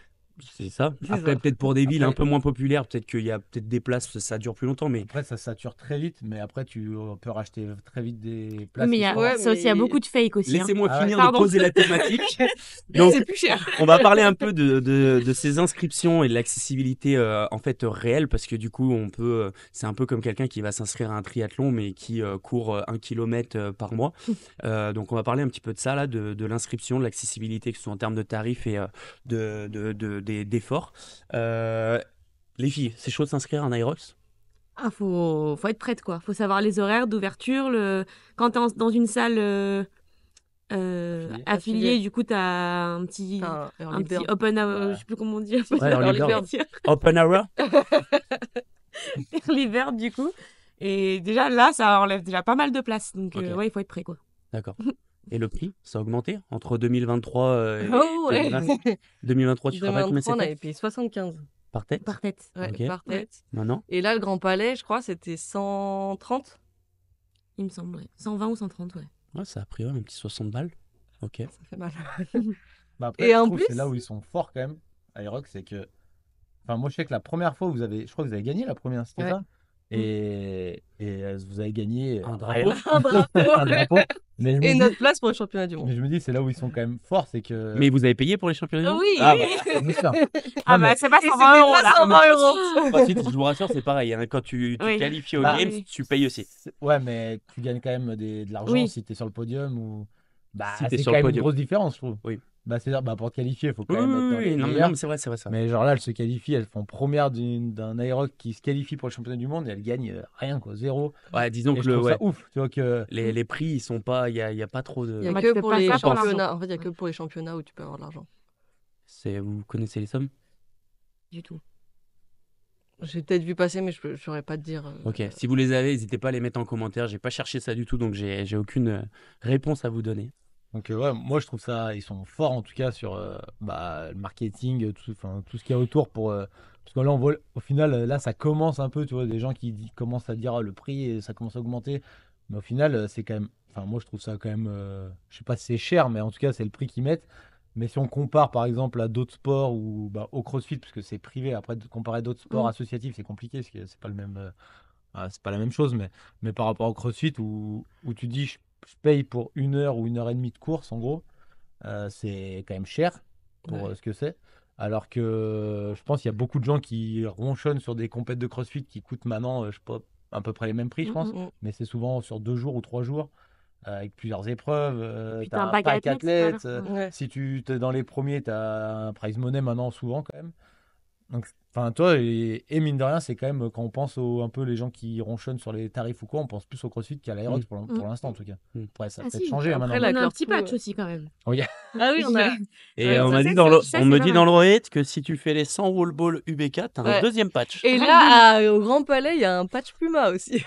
C'est ça. C'est Après, ça. peut-être pour des villes un Après- peu moins populaires, peut-être qu'il y a peut-être des places, ça dure plus longtemps, mais Après, ça sature très vite, mais après, tu peux racheter très vite des Oui, places. mais qui il y a, sont- Ouais, ça aussi, il y a mais- beaucoup de fake aussi. laissez-moi Ah ouais. finir de Pardon. poser la thématique. Donc, C'est plus cher. on va parler un peu de ces inscriptions et de l'accessibilité en fait réelle, parce que du coup, c'est un peu comme quelqu'un qui va s'inscrire à un triathlon, mais qui court 1 km par mois. Donc, on va parler un petit peu de ça, là, de l'inscription, de l'accessibilité, que ce soit en termes de tarifs et d'efforts. Les filles, c'est chaud de s'inscrire à un Aerox? Ah, faut être prête, quoi. Faut savoir les horaires d'ouverture. Quand t'es dans une salle affiliée, Affiliée. du coup, t'as un petit, Enfin, un early petit bird. open hour, Ouais. je sais plus comment on dit. Ouais, early bird. dire. Open hour? Early bird, du coup. Et déjà, là, ça enlève déjà pas mal de place. Donc, Ok. ouais, il faut être prêt, quoi. D'accord. Et le prix, ça a augmenté entre 2023 et Oh ouais. 2023, tu te rappelles combien 2023, on c'était avait payé 75. par tête? Par tête. Ouais, Ok. par tête. Maintenant? Et là, le Grand Palais, je crois, c'était 130. Il me semble, ouais. 120 ou 130, ouais. Ouais, ça a pris un petit 60 balles. Ok. Ça fait mal. Bah après, Et je en trouve que plus- c'est là où ils sont forts quand même, Aerox, c'est que. Enfin, moi, je sais que la première fois, je crois que vous avez gagné la première, c'était Ouais. ça? Et vous avez gagné Un drapeau. Un drapeau. un drapeau. Mais je me Et dis- notre place pour le championnat du monde. mais je me dis, c'est là où ils sont quand même forts, c'est que. Mais vous avez payé pour les championnats du monde? Oui. Ah, oui. bah, Bien sûr. Ah, Non, bah, mais- c'est pas Et 120 euros, c'était là. pas 120 euros. CrossFit, je vous rassure, c'est pareil. Hein. Quand tu Oui. qualifies aux Bah, Games, oui. tu payes aussi. Ouais, mais tu gagnes quand même de l'argent Oui. si tu es sur le podium ou. Bah, Si t'es c'est sur quand le même une podium. grosse différence, je trouve. Oui. Bah, c'est-à-dire, pour te qualifier, il faut quand Oui, même être dans oui, les oui, non, meilleurs. mais c'est vrai, c'est vrai ça. Mais genre là, elles se qualifient, elles font première d'un Aerox qui se qualifie pour le championnat du monde et elles gagnent rien, quoi, zéro. Ouais, disons Et que je trouve ouais, ça ouf, tu vois que. les prix, ils sont pas, il y a pas trop de. Il n'y a Bah, que tu fais pour pas les ça pour championnats. En fait, il n'y a que pour les championnats où tu peux avoir de l'argent. Vous connaissez les sommes? Du tout. J'ai peut-être vu passer, mais je ne saurais pas te dire. Ok. Si vous les avez, n'hésitez pas à les mettre en commentaire. J'ai pas cherché ça du tout, donc j'ai aucune réponse à vous donner. Donc ouais, moi je trouve ça, ils sont forts en tout cas sur le marketing, tout ce qu'il y a autour pour. Parce que là, on voit, au final, là, ça commence un peu, tu vois, des gens qui commencent à dire le prix et ça commence à augmenter. Mais au final, c'est quand même. Enfin, moi je trouve ça quand même. Je sais pas si c'est cher, mais en tout cas, c'est le prix qu'ils mettent. Mais si on compare par exemple à d'autres sports ou au CrossFit, parce que c'est privé, après de comparer d'autres sports associatifs, c'est compliqué, parce que c'est pas le même, c'est pas la même chose, mais par rapport au CrossFit où tu dis je paye pour 1 heure ou 1 heure et demie de course, en gros, c'est quand même cher pour Ouais. ce que c'est. Alors que je pense qu'il y a beaucoup de gens qui ronchonnent sur des compètes de CrossFit qui coûtent maintenant, je sais pas, à peu près les mêmes prix, je pense. Mm. Mais c'est souvent sur 2 jours ou 3 jours, avec plusieurs épreuves. Puis Tu t'as as un un bac à pack athlètes, voilà. athlète. Ouais. Ouais. Si tu es dans les premiers, tu as un prize money maintenant, souvent quand même. Donc, enfin, toi, et mine de rien, c'est quand même, quand on pense un peu les gens qui ronchonnent sur les tarifs ou quoi, on pense plus au CrossFit qu'à l'Aerox pour l'instant, en tout cas. Mm. Après, ça a Ah peut-être si, changé Après, maintenant. la on a un petit Carrefour, patch aussi quand même. Oui. Ah oui, on a. Et Ouais, on ça, m'a ça, dit dans le, ça, on c'est me pas dit mal. dans l'oreillette que si tu fais les 100 wall ball UBK, t'as un Ouais. deuxième patch. Et Ah, là, au Grand Palais, il y a un patch Puma aussi.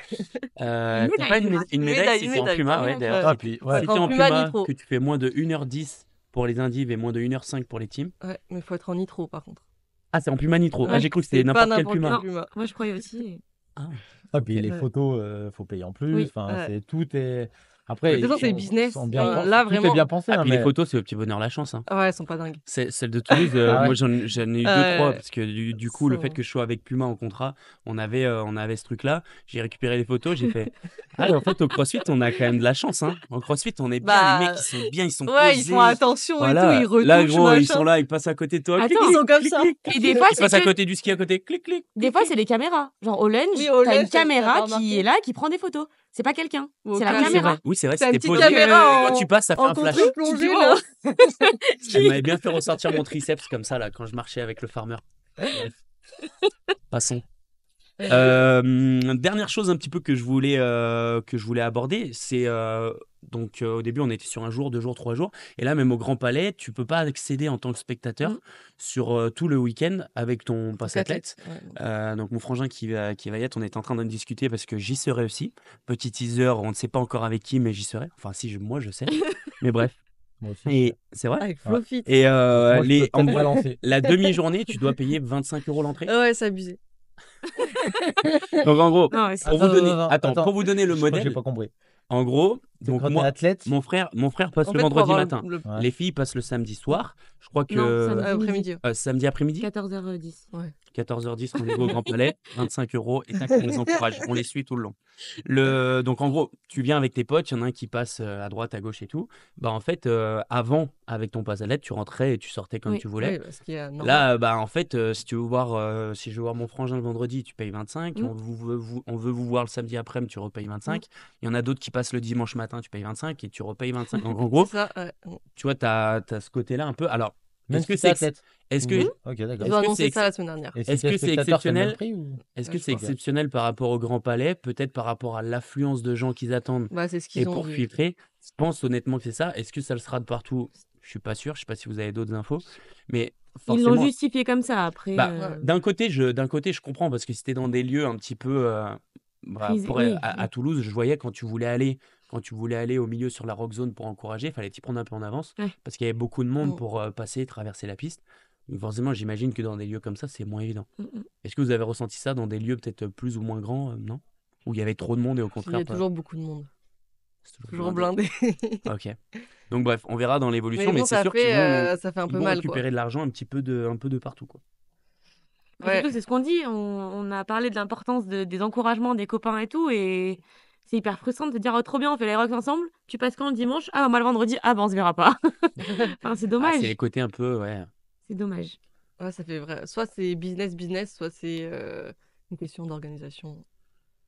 T'as médaille, pas Puma. une médaille si t'es en Puma, ouais, d'ailleurs. Ouais. Ah, puis, ouais. Si Faut t'es être en en Puma Puma, Nitro. que tu fais moins de 1h10 pour les indives et moins de 1h05 pour les teams. Ouais, mais faut être en nitro par contre. Ah, c'est en Puma Nitro. Ah, Ouais, j'ai cru que c'est c'était pas n'importe quel n'importe Puma. quel Non. Puma. Moi, je croyais aussi. Ah, Ah, puis ok. les Ouais. photos, faut payer en plus. Oui. Enfin, Ouais. tout est. Mais Après, de toute façon, c'est business. sont bien Enfin, pensés. là, Tout vraiment. est bien pensé, Ah, hein, puis les mais photos, c'est au petit bonheur la chance. Hein. Ah ouais, elles sont pas dingues. Celle de Toulouse, Ah ouais. moi j'en ai eu deux, trois, Ouais. parce que du coup, le fait Sont- que je sois avec Puma en contrat, on avait ce truc-là. J'ai récupéré les photos, j'ai fait. Ah, mais en fait, au CrossFit, on a quand même de la chance. Hein. Au CrossFit, on est bien, les mecs, Bah, ils sont bien, ils sont ouais, ils font posés. attention et tout, Voilà. ils Là, retouchent, gros, ils machin. sont là, ils passent à côté de toi. Clic, Attends, Ils sont comme clic, ça. clic, Et clic, des clic. fois, Ils c'est passent à que côté du ski à côté. Clic, clic. des fois, c'est des caméras. Genre au lunge, Oui, au t'as lunge, une t'as caméra pas qui remarqué est là, qui prend des photos. C'est pas quelqu'un, Ou au c'est la cas- Oui, c'est caméra. vrai. Oui, c'est vrai, C'est une c'était petite posé. caméra Et quand en, tu passes, ça fait en un flash. contre-plongée, Tu là. vois. Elle m'avait bien fait ressortir mon triceps comme ça, là, quand je marchais avec le farmer. Bref, passons. Dernière chose un petit peu que je voulais aborder, c'est donc au début on était sur 1 jour, 2 jours, 3 jours, et là même au Grand Palais, tu peux pas accéder en tant que spectateur sur tout le week-end avec ton pass athlète. Ouais. Donc mon frangin qui va y être, on est en train d'en discuter parce que j'y serai aussi. Petit teaser, on ne sait pas encore avec qui, mais j'y serai. Enfin si, moi je sais. Mais bref. moi aussi. Et c'est vrai. Avec Ouais. Flowfit. Et Moi, je peux en peut-être gros, balancer. la demi-journée, tu dois payer 25 € l'entrée. Ouais, c'est abusé. Donc en gros, Non, ouais, pour vous donner, attends, pour vous donner le Je crois que j'ai modèle, pas compris. en gros, C'est donc quand t'es moi, athlète. mon frère passe En le fait, pour vendredi avoir matin. Ouais. Les filles passent le samedi soir. Je crois Non, que samedi après-midi. samedi après-midi, 14h10. 14h10, rendez-vous au Grand Palais, 25 € et tac, on les encourage, on les suit tout le long. Donc en gros, tu viens avec tes potes, il y en a un qui passe à droite, à gauche et tout. Bah en fait, avant, avec ton pass athlète, tu rentrais et tu sortais comme Oui. tu voulais. Oui, parce qu'il y a normal. Là, bah en fait, si tu veux voir, si je veux voir mon frangin le vendredi, tu payes 25. Mm. On veut vous voir le samedi après-midi, tu repayes 25. Il y en a d'autres qui passent le dimanche matin, tu payes 25 et tu repayes 25. Donc en gros, C'est ça, ouais. tu vois, t'as ce côté-là un peu. Alors, Même est-ce que si t'es c'est athlète. est-ce que Ok, d'accord. Ils Est-ce ont que annoncé c'est ça la semaine dernière. Et si est-ce t'es que c'est spectateur, c'est le même exceptionnel prix ou... est-ce Ouais, que je c'est crois. exceptionnel par rapport au Grand Palais, peut-être par rapport à l'affluence de gens qu'ils attendent Bah, c'est ce et qu'ils ont pour dit. filtrer? Je pense honnêtement que c'est ça. Est-ce que ça le sera de partout? Je suis pas sûr. Je sais pas si vous avez d'autres infos, mais Ils l'ont forcément. justifié comme ça après. Bah, Ouais. d'un côté, je comprends parce que c'était dans des lieux un petit peu. Prisé, oui, à oui. Toulouse, je voyais quand tu voulais aller au milieu sur la rock zone pour encourager, il fallait t'y prendre un peu en avance Ouais. parce qu'il y avait beaucoup de monde Mm. pour passer, traverser la piste. Donc forcément, j'imagine que dans des lieux comme ça, c'est moins évident. Mm, mm. Est-ce que vous avez ressenti ça dans des lieux peut-être plus ou moins grands, non? Où il y avait trop de monde et au Il y contraire, a toujours beaucoup de monde. c'est Toujours blindé. Ok. Donc bref, on verra dans l'évolution, Mais mais bon, c'est sûr qu'ils vont, ça fait un ils peu vont mal, quoi. récupérer de l'argent un peu de partout, quoi. Mais Ouais. surtout, c'est ce qu'on dit. On a parlé de l'importance des encouragements des copains et tout. Et c'est hyper frustrant de te dire, oh, trop bien, on fait les rocks ensemble. Tu passes quand le dimanche? Ah, bah, moi le vendredi. Ah, bah, on se verra pas. Enfin, c'est Ah, dommage. c'est les côtés un peu, ouais. C'est dommage. Ouais, ça fait vrai. Soit c'est business, soit c'est une question d'organisation.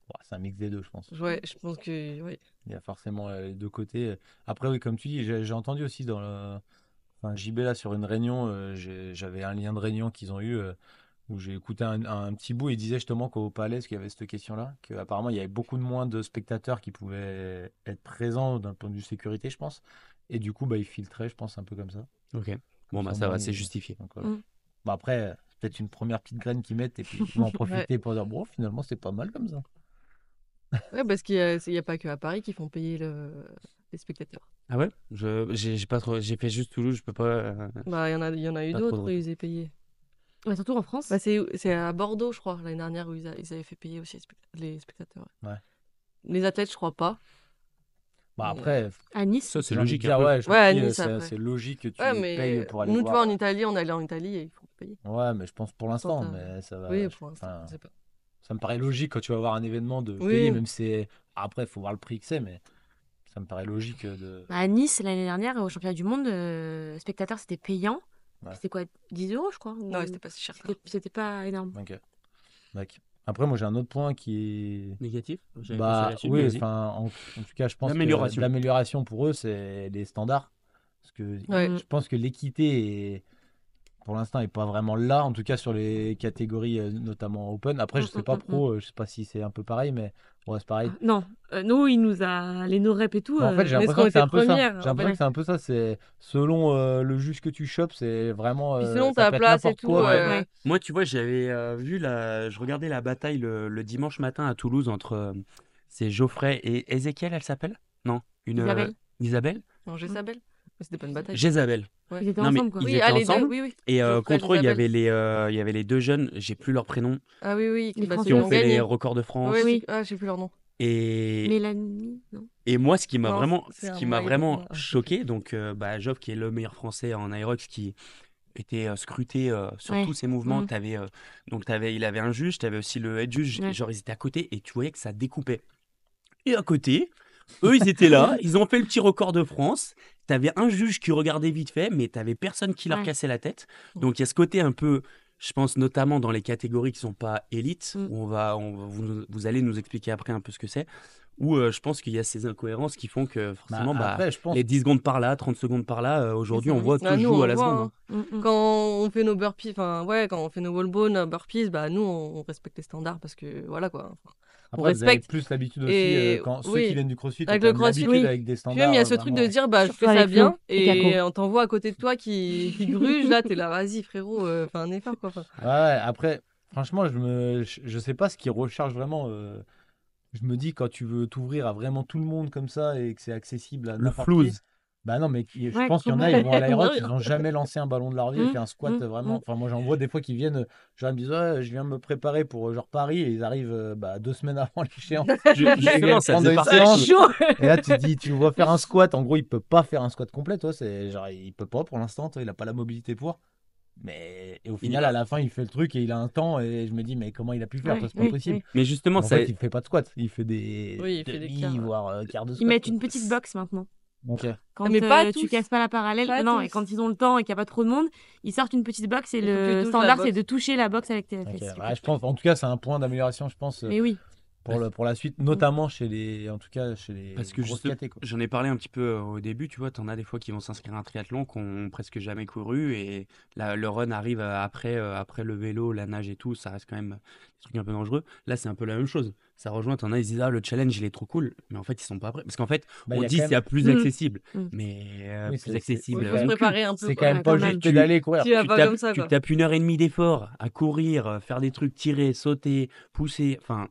Ouais, c'est un mix des deux, je pense. Ouais, je pense que ouais. Il y a forcément les deux côtés. Après, oui, comme tu dis, j'ai entendu aussi dans le. Enfin, JB, là, sur une réunion, j'avais un lien de réunion qu'ils ont eu où j'ai écouté un petit bout et il disait justement qu'au Palais, qu'il y avait cette question-là, qu'apparemment, il y avait beaucoup de moins de spectateurs qui pouvaient être présents d'un point de vue sécurité, je pense. Et du coup, bah, ils filtraient, je pense, un peu comme ça. Ok. Bon, bah ça Sûrement, va, c'est justifié. donc, voilà. Mm. Bah, après, c'est peut-être une première petite graine qu'ils mettent et puis ils vont en profiter pour dire, bon, finalement, c'est pas mal comme ça. Ouais, parce qu'il y a pas que à Paris qui font payer les spectateurs. Ah ouais? J'ai pas trop, j'ai fait juste Toulouse, je peux pas. Bah, il y en a eu Pas trop d'autres de où ils avaient payé. Ouais, surtout en France. Bah, c'est à Bordeaux, je crois, l'année dernière où ils avaient fait payer aussi les spectateurs. Ouais. Les athlètes, je crois pas. Bah après, À Nice. Ça, c'est j'ai envie de logique. dire, un peu. ouais, je Ouais, à me dis, Nice, après. c'est logique que tu Ouais, payes mais pour aller nous, tu vois, voir. en Italie, on allait en Italie et il faut payer. Ouais, mais je pense pour l'instant, Quand t'as- mais ça va. Oui, pour l'instant, enfin, je sais pas. ça me paraît logique quand tu vas voir un événement de Oui. payer, même si c'est. Après, il faut voir le prix que c'est, mais ça me paraît logique de. Bah, à Nice, l'année dernière, au championnat du monde, spectateur, c'était payant. Ouais. C'était quoi, 10 euros, je crois ou- Non, c'était pas si cher. C'était pas énorme. Ok. D'accord. Après, moi, j'ai un autre point qui est. Négatif? J'avais Bah passé là-dessus, oui, vas-y. enfin, en tout cas, je pense que L'amélioration. l'amélioration pour eux, c'est les standards. Parce que Ouais. Mm. je pense que l'équité, pour l'instant, n'est pas vraiment là, en tout cas sur les catégories, notamment Open. Après, je sais pas pro, je sais pas si c'est un peu pareil, mais ouais, c'est pareil. Non, nous, il nous a. Les no-rep et tout. Mais en fait, j'ai mais l'impression est-ce que c'est qu'on un peu était ça. première, J'ai en l'impression fait. que c'est un peu ça. C'est selon le juge que tu chopes, c'est vraiment. Puis selon ça ta peut être place et n'importe tout. quoi. ouais. Moi, tu vois, j'avais vu je regardais la bataille le dimanche matin à Toulouse entre c'est Geoffrey et Ézéchiel, elle s'appelle? Non, une Isabelle. Isabelle? Non, Jésabel. Mais c'était pas une bataille. Jézabel. Ouais. Ils étaient Non, mais ensemble, quoi. ils Oui, étaient ah, les deux, ensemble. oui, oui. Et Geoffrey, contre eux, il y Isabelle. avait les deux jeunes, j'ai plus leur prénom, Ah oui, oui, Les bah, Français qui ceux ont ont fait gagné. les records de France. Ouais, Oui. Ah, j'ai plus leur nom. Et, Mélanie, non. et moi, ce qui m'a Non, vraiment, c'est ce un qui m'a Mike, vraiment non, choqué, donc Geoff, qui est le meilleur français en Aerox, qui était scruté sur Ouais. tous ses mouvements. Mhm. Il avait un juge, tu avais aussi le head juge, Ouais. genre ils étaient à côté et tu voyais que ça découpait. Et à côté, eux, ils étaient là, ils ont fait le petit record de France. T'avais un juge qui regardait vite fait, mais t'avais personne qui leur Ouais. cassait la tête. Donc il y a ce côté un peu, je pense notamment dans les catégories qui sont pas élites, Mm. où vous allez nous expliquer après un peu ce que c'est, où je pense qu'il y a ces incohérences qui font que forcément, Après, je pense. les 10 secondes par là, 30 secondes par là, aujourd'hui, ça, on oui. voit Ah, tout nous, joue on à la voit, seconde. hein. Mm, mm. Quand on fait nos burpees, enfin, ouais, quand on fait nos wall bone, burpees, bah, nous, on respecte les standards parce que, voilà, quoi. Enfin, Après, on vous avez respecte. plus l'habitude aussi, Et quand ceux oui. qui viennent du crossfit ont Avec quand le même crossfit, l'habitude oui. avec des Puis standards. même, il y a ce truc de vraiment. dire, bah, je Surtout fais ça avec bien, Flo et Kako. et on t'envoie à côté de toi qui gruge, là, t'es là, vas-y, frérot, fais un effort, quoi. Enfin, Ouais, après, franchement, je sais pas ce qu'ils recherchent vraiment. Je me dis, quand tu veux t'ouvrir à vraiment tout le monde comme ça et que c'est accessible à Le n'importe flouze. qui, bah non, mais je Ouais, pense qu'il y en a, comment- ils vont à l'aérox, Ouais. ils n'ont jamais lancé un ballon de leur vie et Mm, fait un squat mm, vraiment. mm. Enfin, moi, j'en vois des fois qui viennent, genre, ils me disent, ouais, je viens me préparer pour genre Paris et ils arrivent 2 semaines avant l'échéance. Justement, ça Prendre faisait une partie. séance. chaud. Et là, tu te dis, tu le vois faire un squat. En gros, il peut pas faire un squat complet, toi. C'est genre, il peut pas pour l'instant, toi, il a pas la mobilité pour. Mais et au final, à la fin, il fait le truc et il a un temps. Et je me dis, mais comment il a pu le faire? Ouais, Ça, c'est pas oui, possible. oui. Mais justement, En ça, fait, il fait pas de squat. Il fait des Oui, il fait des demi, quarts, ouais. voire quarts de squat. Ils mettent quoi. une petite box maintenant. Ok. Quand mais pas tu tous. casses pas la parallèle, Pas non, et tous. quand ils ont le temps et qu'il n'y a pas trop de monde, ils sortent une petite box et Il faut que tu le touches la standard box. c'est de toucher la box avec tes Ok. fesses. Ouais, je pense, en tout cas, c'est un point d'amélioration, je pense, Mais oui, pour la suite, notamment chez les, en tout cas, chez les parce que grosses catés, quoi. j'en ai parlé un petit peu au début, tu vois, t'en as des fois qui vont s'inscrire à un triathlon, qui ont presque jamais couru, et le run arrive après le vélo, la nage et tout, ça reste quand même des trucs un peu dangereux. Là, c'est un peu la même chose. Ça rejoint, t'en as, ils disent, ah, le challenge, il est trop cool, mais en fait, ils sont pas prêts. Parce qu'en fait, Bah, on il y a dit quand même- c'est plus Mm. accessible, Mm. mais Oui, plus c'est- accessible. Il faut se Ouais. préparer un peu. C'est quoi. quand même pas quand juste même. pédaler, courir. Tu vas Tu pas tapes, comme ça, tu quoi. tapes 1 heure et demie d'effort à courir, faire des trucs, tirer, sauter, pousser, enfin,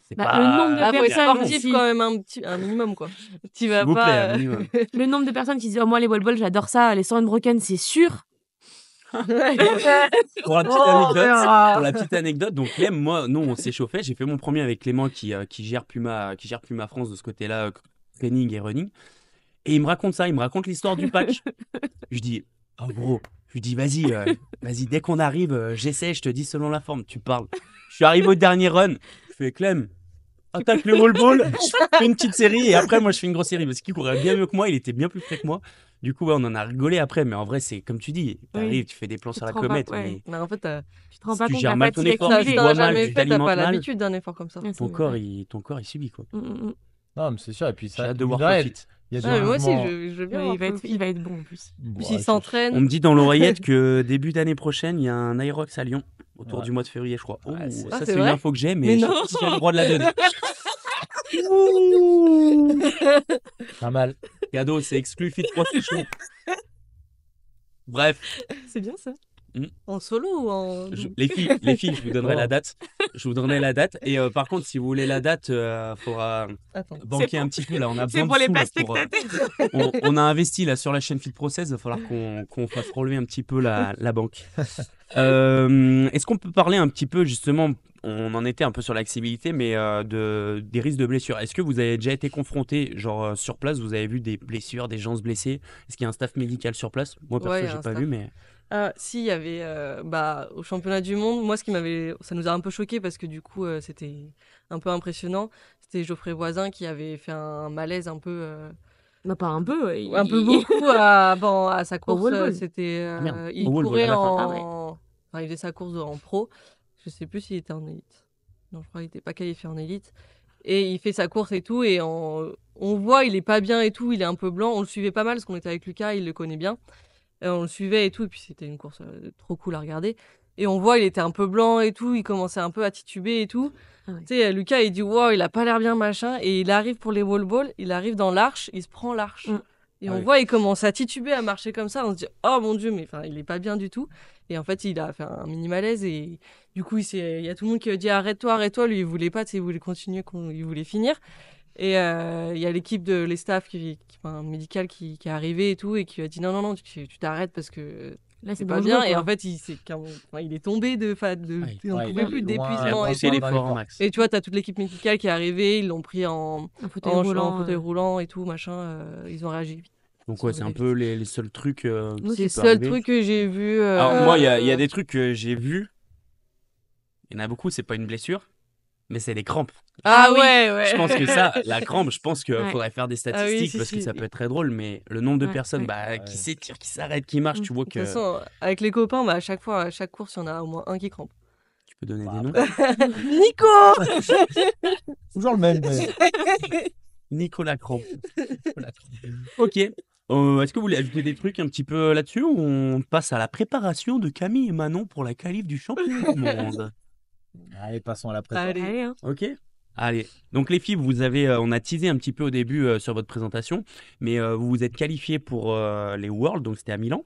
c'est Bah, pas... le nombre de Ah, faut être personnes, sportif si- quand même un minimum, quoi. Tu vas S'il vous plaît, pas. un minimum. le nombre de personnes qui disent oh, moi les wall balls j'adore ça, les 100 broken c'est sûr. Pour la petite anecdote, pour la petite anecdote, donc Clem, moi, nous, on s'est chauffé. J'ai fait mon premier avec Clément qui gère Puma France de ce côté-là, training et running. Et il me raconte ça, il me raconte l'histoire du patch. Je dis, oh gros, je lui dis, vas-y, dès qu'on arrive, j'essaie, je te dis selon la forme, tu parles. Je suis arrivé au dernier run, je fais Clem, attaque le wall ball, je fais une petite série et après, moi, je fais une grosse série parce qu'il courait bien mieux que moi, il était bien plus frais que moi. Du coup, ouais, on en a rigolé après, mais en vrai, c'est comme tu dis, t'arrives, Oui. tu fais des plans Tu sur la te rends pas- comète, ouais. mais Mais en fait, Tu te rends Si pas tu compte gères la mal ton fatigue effort, t'as tu accumulée. bois t'as mal, jamais tu fait, t'as t'alimentes pas mal. l'habitude d'un effort comme ça. Ouais, ton c'est- corps, ouais. il subit, quoi. Non, mais c'est sûr. Et puis J'ai ça, hâte de voir mine de rien, Profit. il y a des Ah, mais moi aussi, mouvements- je veux bien. Ouais, voir il va être Floppy. bon en plus. Bon, Puis ouais, s'il c'est- s'entraîne. On me dit dans l'oreillette que début d'année prochaine, il y a un Aerox à Lyon, autour Ouais. du mois de février, je crois. Ouais, Ouh, c'est- ça, Ah, c'est c'est une vrai info que j'ai, mais Mais je sais non. pas si j'ai le droit de la donner. Pas mal. Cadeau, c'est exclu Fit Profession. Bref, C'est bien ça. Hmm. En solo ou en. les filles, je vous donnerai Oh. la date. Je vous donnerai la date. Et par contre, si vous voulez la date, faudra Attends. banquer C'est un petit peu. Là, on a C'est besoin pour de les sous, pas là, on a investi là sur la chaîne Fit Process. Il va falloir qu'on fasse relever un petit peu la banque. Est-ce qu'on peut parler un petit peu, justement, on en était un peu sur l'accessibilité, mais des risques de blessures. Est-ce que vous avez déjà été confronté, genre sur place, vous avez vu des blessures, des gens se blesser? Est-ce qu'il y a un staff médical sur place? Moi, Ouais, perso, il y a j'ai un pas staff. vu, mais... Ah, si, il y avait au championnat du monde, moi, ça nous a un peu choqué parce que du coup, c'était un peu impressionnant. C'était Geoffrey Voisin qui avait fait un malaise un peu, Bah, pas un peu. un peu beaucoup à sa Au course. wall-ball. C'était, Ah merde, il au wall-ball, courait à la fin. Ah ouais. enfin, il faisait sa course en pro. Je sais plus s'il était en élite. Non, je crois qu'il n'était pas qualifié en élite. Et il fait sa course et tout, et on voit, il est pas bien et tout, il est un peu blanc. On le suivait pas mal parce qu'on était avec Lucas, il le connaît bien. On le suivait et tout, et puis c'était une course trop cool à regarder. Et on voit, il était un peu blanc et tout, il commençait un peu à tituber et tout. Ah ouais. Tu sais, Lucas, il dit, wow, il a pas l'air bien, machin. Et il arrive pour les wall ball, il arrive dans l'arche, il se prend l'arche. Mm. Et Ah on oui. voit, il commence à tituber, à marcher comme ça. On se dit, oh mon Dieu, mais enfin, il est pas bien du tout. Et en fait, il a fait un mini malaise. Et du coup, il y a tout le monde qui a dit, arrête-toi, arrête-toi. Lui, il voulait pas, tu sais, il voulait continuer, il voulait finir. Et il y a l'équipe de les staffs enfin, médical qui est arrivé et tout, et qui a dit, non, non, non, tu t'arrêtes parce que Là, c'est c'est pas dangereux, bien. Et quoi. en fait, il est tombé Ouais. on Ouais, pouvait plus Il a d'épuisement et poussé tout. l'effort en max. Et tu vois, t'as toute l'équipe médicale qui est arrivée, ils l'ont pris Un fauteuil en roulant. fauteuil roulant et tout, machin. Ils ont réagi vite. Donc Ils ouais, sont c'est un arrivés peu vite. les seuls trucs Nous, C'est le qui peuvent seul arriver. truc que j'ai vu. Alors moi, il y a des trucs que j'ai vus. Il y en a beaucoup, c'est pas une blessure, mais c'est des crampes. Ah oui. ouais. Je pense que ça, la crampe, je pense qu'il Ouais. faudrait faire des Ah oui, statistiques si, parce que si. ça peut être très drôle, mais le nombre de Ouais, personnes ouais. qui Ouais. s'étirent, qui s'arrêtent, qui marchent, Mm. tu vois De toute que façon, avec les copains, à chaque fois, à chaque course, il y en a au moins un qui crampe. tu peux donner Bah, des noms. après, Nico toujours le même. Mais... Nicolas Crampe. Ok. Est-ce que vous voulez ajouter des trucs un petit peu là-dessus ou on passe à la préparation de Camille et Manon pour la qualif du championnat du monde? Allez, passons à la prépa. Allez. Allez, hein. Ok. Allez. Donc les filles, vous avez, on a teasé un petit peu au début sur votre présentation, mais vous vous êtes qualifiées pour les Worlds, donc c'était à Milan.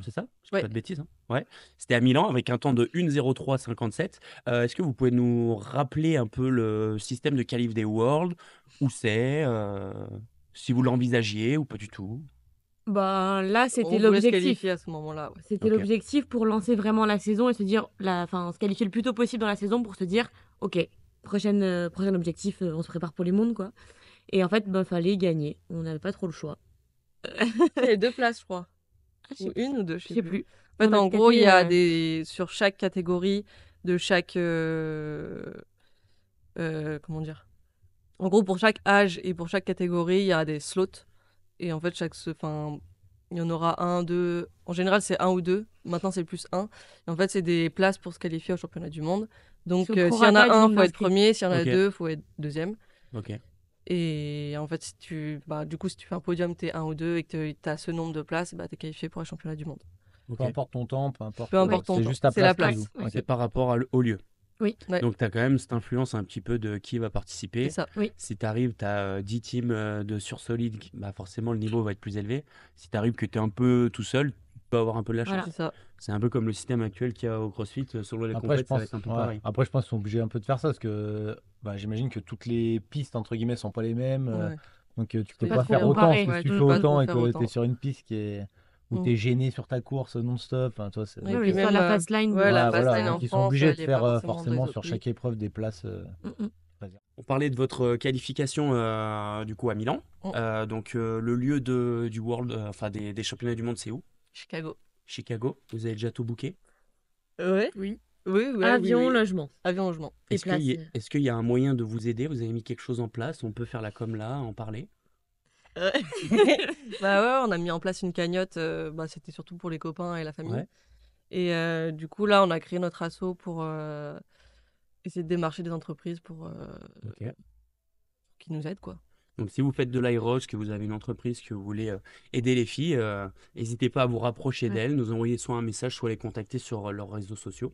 C'est ça? Je dis Ouais. pas de bêtises. Hein. Ouais. C'était à Milan avec un temps de 1:03,57. Est-ce que vous pouvez nous rappeler un peu le système de qualif des Worlds? Où c'est? Si vous l'envisagiez ou pas du tout? Bah, là, On c'était voulait se l'objectif. qualifier à ce moment-là. Ouais. C'était Ok. l'objectif pour lancer vraiment la saison et se dire, se qualifier le plus tôt possible dans la saison pour se dire, ok, prochain objectif, on se prépare pour les mondes, quoi. Et en fait, bah, fallait gagner. On n'avait pas trop le choix. Il y a 2 places, je crois. Ah, je Ou une ou deux, je sais plus. En fait, Dans en notre gros, il y a caté, sur chaque catégorie de chaque. Comment dire? En gros, pour chaque âge et pour chaque catégorie, il y a des slots. Et en fait, il y en aura un, deux. En général, c'est un ou deux. Maintenant, c'est plus un. Et en fait, c'est des places pour se qualifier au championnat du monde. Donc, C'est au s'il y en a prorata du un, nombre faut être d'inscrits. premier. S'il y en a Ok. deux, faut être deuxième. Ok. Et en fait, du coup, si tu fais un podium, t'es un ou deux et que tu as ce nombre de places, bah, t'es qualifié pour les championnats du monde. Ok. Peu importe ton temps, peu importe. Peu importe ton c'est temps, juste ta c'est la place. qui place. joue. Ouais. C'est par rapport au lieu. Oui. Ouais. Donc, tu as quand même cette influence un petit peu de qui va C'est participer. ça. Si tu arrives, tu as 10 teams de sursolide, bah forcément le niveau va être plus élevé. Si tu arrives que tu es un peu tout seul, tu peux avoir un peu de la chance. Voilà. C'est ça. C'est un peu comme le système actuel qu'il y a au CrossFit. Selon les Après, je compétitions, ça va pense, être un peu ouais. pareil. Après, je pense qu'ils sont obligés un peu de faire ça parce que bah, j'imagine que toutes les pistes entre guillemets sont pas les mêmes. Ouais. Donc tu peux Pas pas trop faire autant. comparer. Parce que Ouais, si tu tu fais peux pas autant trop et faire que autant. tu es sur une piste où Mm. tu es gêné sur ta course non-stop. Enfin, toi, c'est... Et Ouais, puis mais soit même, la fast line. ouais, la Ouais, fast voilà. line en Donc ils sont France, obligés de elle est pas faire forcément forcément dans les sur autres chaque épreuve des places. Mm, mm. On parlait de votre qualification du coup à Milan. Mm. Donc le lieu du World, enfin des championnats du monde, c'est où? Chicago. Chicago. Vous avez déjà tout booké? Ouais. Oui. Oui, ouais, Avion, oui. logement. Avion, logement. Et Est-ce place. qu'il y a un moyen de vous aider? Vous avez mis quelque chose en place? On peut faire la com là, en parler? Bah ouais, on a mis en place une cagnotte. C'était surtout pour les copains et la famille. Ouais. Et du coup, là, on a créé notre asso pour essayer de démarcher des entreprises pour Ok. qui nous aident, quoi. Donc si vous faites de l'aéros, que vous avez une entreprise, que vous voulez aider les filles, n'hésitez pas à vous rapprocher Ouais. d'elles, nous envoyer soit un message, soit les contacter sur leurs réseaux sociaux.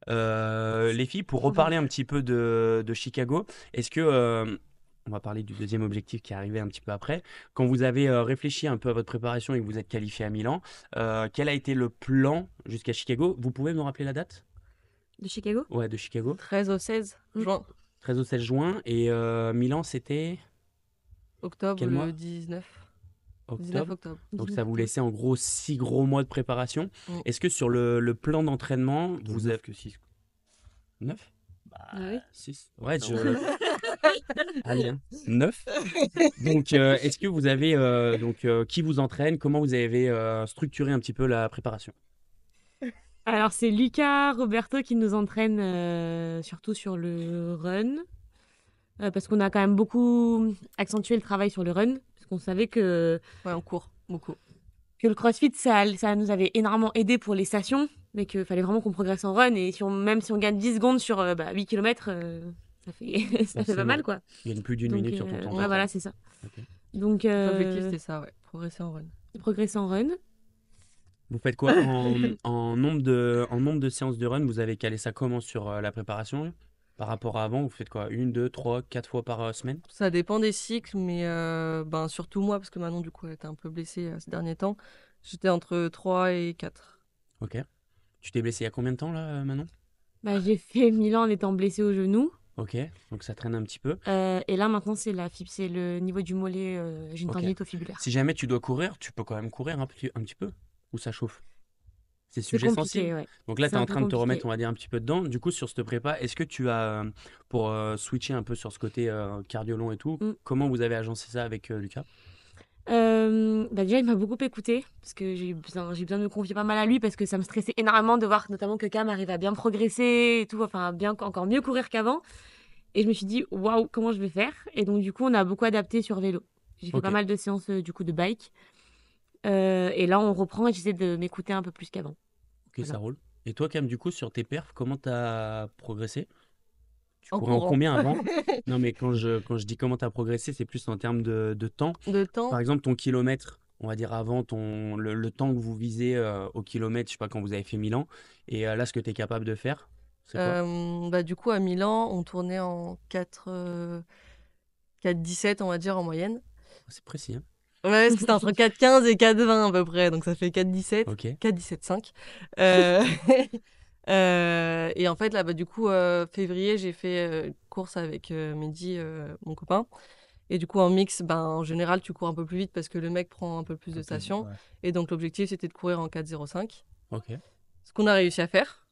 Les filles, pour Trop reparler un petit peu de Chicago, est-ce que, on va parler du deuxième objectif qui est arrivé un petit peu après, quand vous avez réfléchi un peu à votre préparation et que vous êtes qualifié à Milan, quel a été le plan jusqu'à Chicago? Vous pouvez me rappeler la date? De Chicago? Ouais, de Chicago. 13 au 16 Mm. juin, 13 au 16 juin. Et Milan, c'était octobre, Quel mois le 19. 19 octobre. octobre. Donc ça vous laissait en gros 6 gros mois de préparation. Mm. Est-ce que sur le plan d'entraînement, vous avez que 6. 9 Ah oui. 6 Ouais, Allez, hein. 9. Donc, est-ce que vous avez qui vous entraîne? Comment vous avez structuré un petit peu la préparation? Alors, c'est Lucas Roberto qui nous entraîne surtout sur le run. Parce qu'on a quand même beaucoup accentué le travail sur le run. Parce qu'on savait que Ouais, on court beaucoup. le CrossFit, ça nous avait énormément aidé pour les stations. Mais qu'il fallait vraiment qu'on progresse en run. Et même si on gagne 10 secondes sur 8 km, ça fait, ça fait pas mal, quoi. Il y a plus d'une Donc, minute sur ton temps. ouais, total. voilà, c'est ça. Ok. Donc, L'objectif, c'était ça, ouais. Progresser en run. progresser en run. Vous faites quoi en nombre de séances de run? Vous avez calé ça comment sur la préparation? Par rapport à avant, vous faites quoi? 1, 2, 3, 4 fois par semaine? Ça dépend des cycles, mais surtout moi, parce que Manon, du coup, elle était un peu blessée ces derniers temps. J'étais entre 3 et 4. Ok. Tu t'es blessé il y a combien de temps là, Manon? Bah, j'ai fait Milan en étant blessée au genou. Ok, donc ça traîne un petit peu. Et là, maintenant, c'est c'est le niveau du mollet. J'ai une Ok. tendinite au fibulaire. Si jamais tu dois courir, tu peux quand même courir un petit peu? Ou ça chauffe? C'est C'est sujet sensible. compliqué, ouais. Donc là, C'est tu es un en peu train de te compliqué. remettre, on va dire, un petit peu dedans. Du coup, sur cette prépa, est-ce que tu as, pour switcher un peu sur ce côté cardio long et tout, Mm. comment vous avez agencé ça avec Lucas? Bah déjà, il m'a beaucoup écouté parce que j'ai besoin de me confier pas mal à lui parce que ça me stressait énormément de voir notamment que Cam arrive à bien progresser et tout, enfin, bien encore mieux courir qu'avant. Et je me suis dit, waouh, comment je vais faire? Et donc, du coup, on a beaucoup adapté sur vélo. J'ai fait Ok. pas mal de séances du coup de bike. Et là, on reprend et j'essaie de m'écouter un peu plus qu'avant. Ok, Voilà. ça roule. Et toi, Cam, du coup, sur tes perfs, comment tu as progressé? Tu En courais en courant. combien avant? Non, mais quand je dis comment tu as progressé, c'est plus en termes de temps. De temps, Par exemple, ton kilomètre, on va dire avant, le temps que vous visez au kilomètre, je sais pas, quand vous avez fait Milan, et là, ce que tu es capable de faire, c'est quoi? du coup, à Milan, on tournait en 4,17, on va dire, en moyenne. C'est précis, hein? Ouais, parce que c'était entre 4,15 et 4,20 à peu près, donc ça fait 4,17. Ok. 4,17,5. Euh, et en fait, là, du coup, février, j'ai fait course avec Mehdi, mon copain. Et du coup, en mix, en général, tu cours un peu plus vite parce que le mec prend un peu plus de stations. Ouais. Et donc, l'objectif, c'était de courir en 4,05. Ok. Ce qu'on a réussi à faire.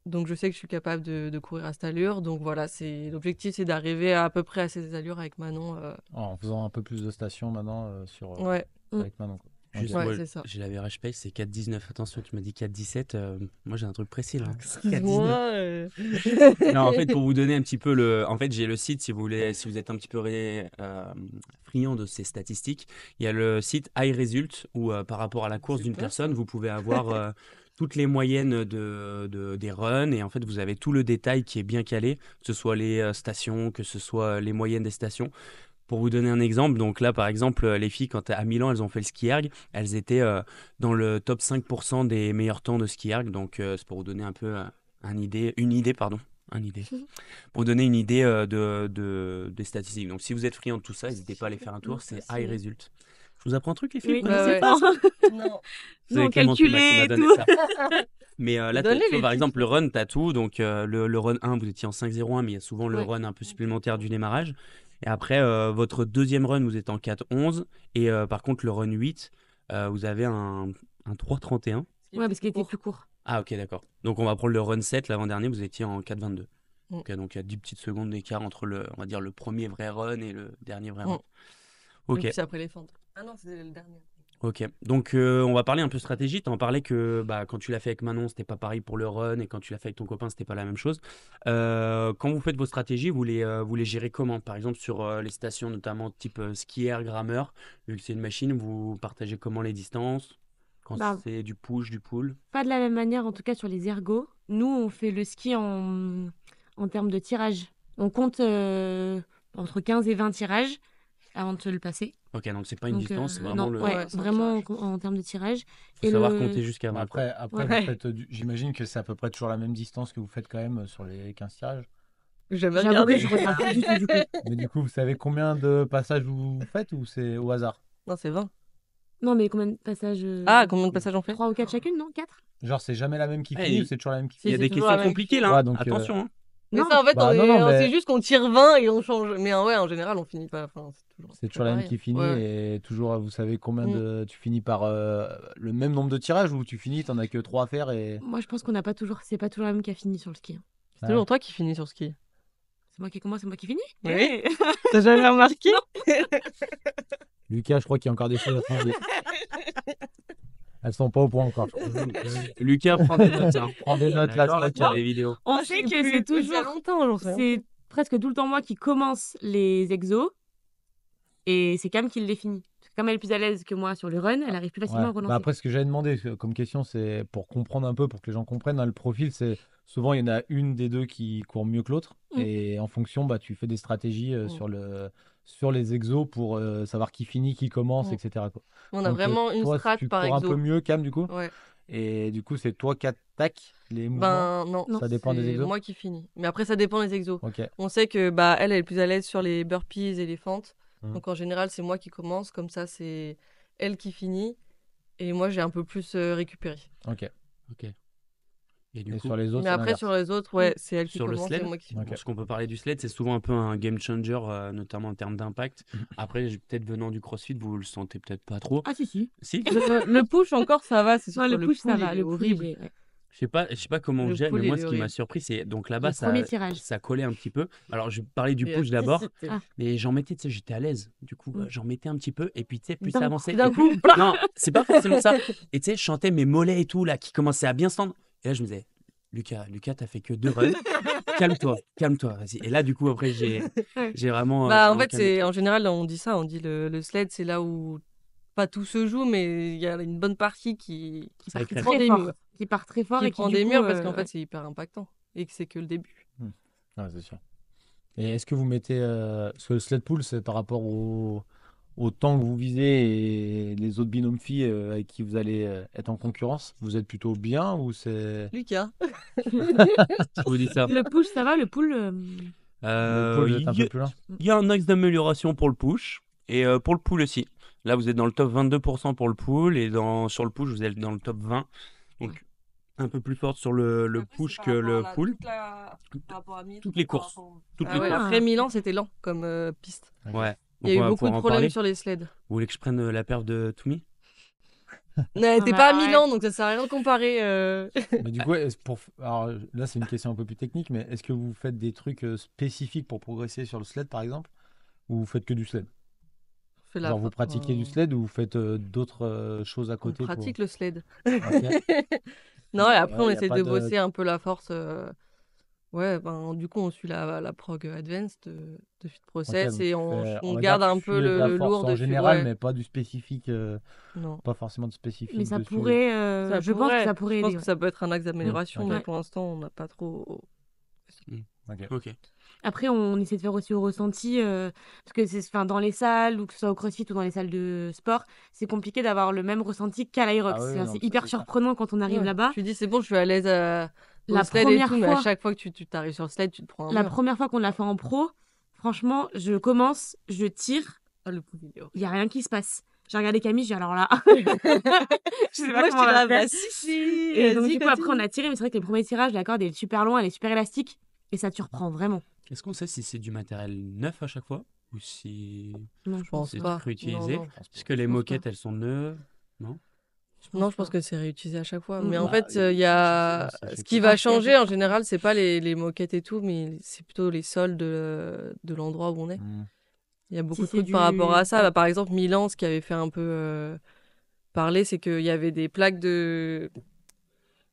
Donc, je sais que je suis capable de courir à cette allure. Donc, voilà, l'objectif, c'est d'arriver à peu près à ces allures avec Manon. En faisant un peu plus de stations maintenant Ouais, avec Manon. Quoi. Juste, Ouais, moi, c'est ça. j'ai la VRH Pace, c'est 4,19. Attention, tu m'as dit 4,17. Moi, j'ai un truc précis là. Excuse-moi. 4,19. Non, en fait, pour vous donner un petit peu En fait, j'ai le site, si vous voulez, si vous êtes un petit peu friand de ces statistiques, il y a le site iResult où, par rapport à la course d'une Super, personne, vous pouvez avoir toutes les moyennes des runs et en fait, vous avez tout le détail qui est bien calé, que ce soit les stations, que ce soit les moyennes des stations. Pour vous donner un exemple, donc là par exemple, les filles, quand à Milan elles ont fait le ski erg, elles étaient dans le top 5% des meilleurs temps de ski erg, donc c'est pour vous donner un peu une idée. Pour vous donner une idée des statistiques. Donc si vous êtes friand de tout ça, n'hésitez pas à aller faire un tour, c'est iResult. Je vous apprends un truc les filles? Oui, Vous bah connaissez ouais. pas? Non. C'est Non, Clément qui m'a calculer et donné tout. ça. Mais là, Donnez tu vois, les par tips. exemple, le run, tu as tout. Donc, le run 1, vous étiez en 5,01, mais il y a souvent le Ouais. run un peu supplémentaire du démarrage. Et après, votre deuxième run, vous êtes en 4,11. Et par contre, le run 8, vous avez un 3,31. Ouais, parce qu'il était plus court. Ah, ok, d'accord. Donc, on va prendre le run 7, l'avant-dernier, vous étiez en 4,22. Mm. Ok, donc, il y a 10 petites secondes d'écart entre on va dire, le premier vrai run et le dernier vrai Mm. run. Ok. Et puis après les fentes. Ah non, c'était le dernier. Ok, donc on va parler un peu stratégie. Tu en parlais que quand tu l'as fait avec Manon, c'était pas pareil pour le run, et quand tu l'as fait avec ton copain, c'était pas la même chose. Quand vous faites vos stratégies, vous les gérez comment? Par exemple, sur les stations, notamment type skier, grammeur, vu que c'est une machine, vous partagez comment les distances? Quand Bah, c'est du push, du pull? Pas de la même manière, en tout cas sur les ergos. Nous, on fait le ski en termes de tirage. On compte entre 15 et 20 tirages avant de se le passer. Ok, donc c'est pas une Donc, distance, c'est non, vraiment le. ouais, Ouais, c'est un vraiment tirage. en termes de tirage. Faut et savoir le- compter jusqu'à 20. Après, Ouais. vous faites j'imagine que c'est à peu près toujours la même distance que vous faites quand même sur les 15 tirages. J'avais J'avoue regardé. que je regarde pas du tout du coup. Mais du coup, vous savez combien de passages vous faites ou c'est au hasard? Non, c'est 20. Non, mais combien de passages Ah, combien de passages on fait? 3 ou 4 chacune, non 4? Genre, c'est jamais la même qui Ouais, finit ou c'est toujours la même qui Si, Il y a finit? des c'est toujours la questions même compliquées qui là, Ouais, hein. donc, Attention, hein. Mais Non. ça, en fait, Bah, non, c'est mais juste qu'on tire 20 et on change. Mais ouais, en général, on finit pas. Enfin, c'est toujours la même pareil. qui finit Ouais. et toujours, vous savez combien Mm. de. Tu finis par le même nombre de tirages ou tu finis, t'en as que 3 à faire et. Moi, je pense qu'on n'a pas toujours. C'est pas toujours la même qui a fini sur le ski, hein. C'est Ouais. toujours toi qui finis sur ski. C'est moi qui commence, c'est moi qui finis. Oui. Hey. T'as jamais remarqué? Lucas, je crois qu'il y a encore des choses à changer. Elles sont pas au point encore. Je crois. Lucas prend des notes. Hein. Prends des notes là, D'accord, là, c'est tu as ok. les vidéos. On Ah, sait je que sais plus. c'est Il y a toujours. longtemps, j'en sais rien. C'est presque tout le temps moi qui commence les exos et c'est Cam qui les finit. Parce que Cam elle est plus à l'aise que moi sur le run, elle arrive plus facilement Ouais. à relancer. Bah après, ce que j'avais demandé comme question, c'est pour comprendre un peu, pour que les gens comprennent, hein, le profil, c'est souvent il y en a une des deux qui court mieux que l'autre. Mm. Et en fonction, bah, tu fais des stratégies Mm. sur les exos pour savoir qui finit, qui commence, Mm. etc. quoi. On a Donc, vraiment une toi, strat tu par cours un peu exo. mieux, Cam, du coup. Ouais. Et du coup, c'est toi qui attaques les mouvements. Ben non, Non. Ça dépend des c'est exos. moi qui finis. Mais après, ça dépend des exos. Ok. On sait que bah elle est plus à l'aise sur les burpees et les fentes. Mhm. Donc en général, c'est moi qui commence. Comme ça, c'est elle qui finit. Et moi, j'ai un peu plus récupéré. Ok. Ok. Et du Et coup, sur les autres, Mais c'est après, l'inverse. sur les autres, ouais, c'est elle qui sur le commence sled, et moi qui finis. Ok. ce qu'on peut parler du sled, c'est souvent un peu un game changer, notamment en termes d'impact. Après, peut-être venant du CrossFit, vous le sentez peut-être pas trop. Ah si si. Si, Le push encore, ça va. C'est sûr Non, que le push ça pull, va, il est le pull horrible. il est- ouais. je sais pas comment Le vous gérez, mais pull, moi, il est ce qui m'a horrible. surpris, c'est donc là-bas, Le premier tirage. ça collait un petit peu. Alors, je parlais du Et push d'abord, Ah. mais j'en mettais, tu sais, j'étais à l'aise. Du coup, Mm. j'en mettais un petit peu, et puis, tu sais, plus D'un ça coup, avançait. D'un et plus- coup, Non, c'est pas forcément ça. Et tu sais, je chantais mes mollets et tout, là, qui commençaient à bien se tendre. Et là, je me disais, Lucas, t'as fait que 2 runs. Calme-toi, vas-y. Et là, du coup, après, j'ai vraiment. bah en vraiment fait, calmé le c'est truc. en général, on dit ça. On dit le sled, c'est là où pas tout se joue, mais il y a une bonne partie qui Ça part écrase. prend très des fort, murs. qui part très fort Qui et qui prend du des coup, murs parce qu'en fait, ouais. c'est hyper impactant et que c'est que le début. Ouais, c'est sûr. Et est-ce que vous mettez. Parce que le sled pull, c'est par rapport au temps que vous visez et les autres binômes filles avec qui vous allez être en concurrence. Vous êtes plutôt bien ou c'est. Lucas, Je vous dis ça. Le push ça va, le pull. Le pull, vous êtes un peu plus loin. Il y a un axe d'amélioration pour le push et pour le pull aussi. Là, vous êtes dans le top 22% pour le pull et sur le push, vous êtes dans le top 20. Donc, un peu plus forte sur le push que le pull. Toutes les courses. Toutes les Ouais, courses. après Milan, c'était lent comme piste. Ok. Ouais. Il y a Donc, on eu va beaucoup pouvoir de en problèmes parler. sur les sleds. Vous voulez que je prenne la perf de Toumi? T'es bah, pas à ouais. Milan, donc ça sert à rien de comparer. Mais du coup, alors là, c'est une question un peu plus technique, mais est-ce que vous faites des trucs spécifiques pour progresser sur le sled, par exemple, ou vous faites que du sled? Fais la Genre, vous fin. pratiquez du sled ou vous faites d'autres choses à On côté pratique le sled. Ok. Non, et après, on Ouais, y a essaie pas de de- bosser un peu la force. Ouais, ben, du coup, on suit la prog Advanced de Fit Ok, Process donc et tu on, fais, on va garde dire, un tu peu suis la le force lourd en dessus. général, Ouais. mais pas du spécifique, Non. pas forcément de spécifique Mais ça dessus. pourrait. Ça Je pense que pourrait. ça pourrait Je pense aider. que ça peut être un axe d'amélioration, ok. mais Ouais. pour l'instant, on n'a pas trop. Ok. Ok. Après, on essaie de faire aussi au ressenti, parce que enfin, dans les salles, ou que ce soit au CrossFit ou dans les salles de sport, c'est compliqué d'avoir le même ressenti qu'à l'Aerox. Ah oui, non, C'est ça, hyper c'est clair. surprenant quand on arrive Ouais. là-bas. Tu dis, c'est bon, je suis à l'aise au La sled et première tout, mais à fois- chaque fois que tu t'arrives sur le sled, tu te prends un La mur. première fois qu'on l'a fait en pro, franchement, je commence, je tire, Ah, le coup vidéo. il n'y a rien qui se passe. J'ai regardé Camille, j'ai dit alors là, je sais pas Moi, comment on j'étais va là, faire. bah si. Et donc, vas-y, du coup, après, on continue. a tiré, mais c'est vrai que les premiers tirages, la corde, elle est super loin, elle est super élastique, et ça te surprend vraiment. Est-ce qu'on sait si c'est du matériel neuf à chaque fois ou si Non, Je pense c'est pas. réutilisé? Non, non. Est-ce que les Je pense moquettes, pas. elles sont neuves? Non? Non, je pense que c'est réutilisé à chaque fois. Mm. Mais en Bah, fait, il y a ça fait ce qui que- va Ah, changer c'est- en général, c'est pas les moquettes et tout, mais c'est plutôt les sols de l'endroit où on est. Hmm. Il y a beaucoup Si de c'est trucs par du- rapport à ça. Bah, par exemple, Milan, ce qui avait fait un peu parler, c'est qu'il y avait des plaques de.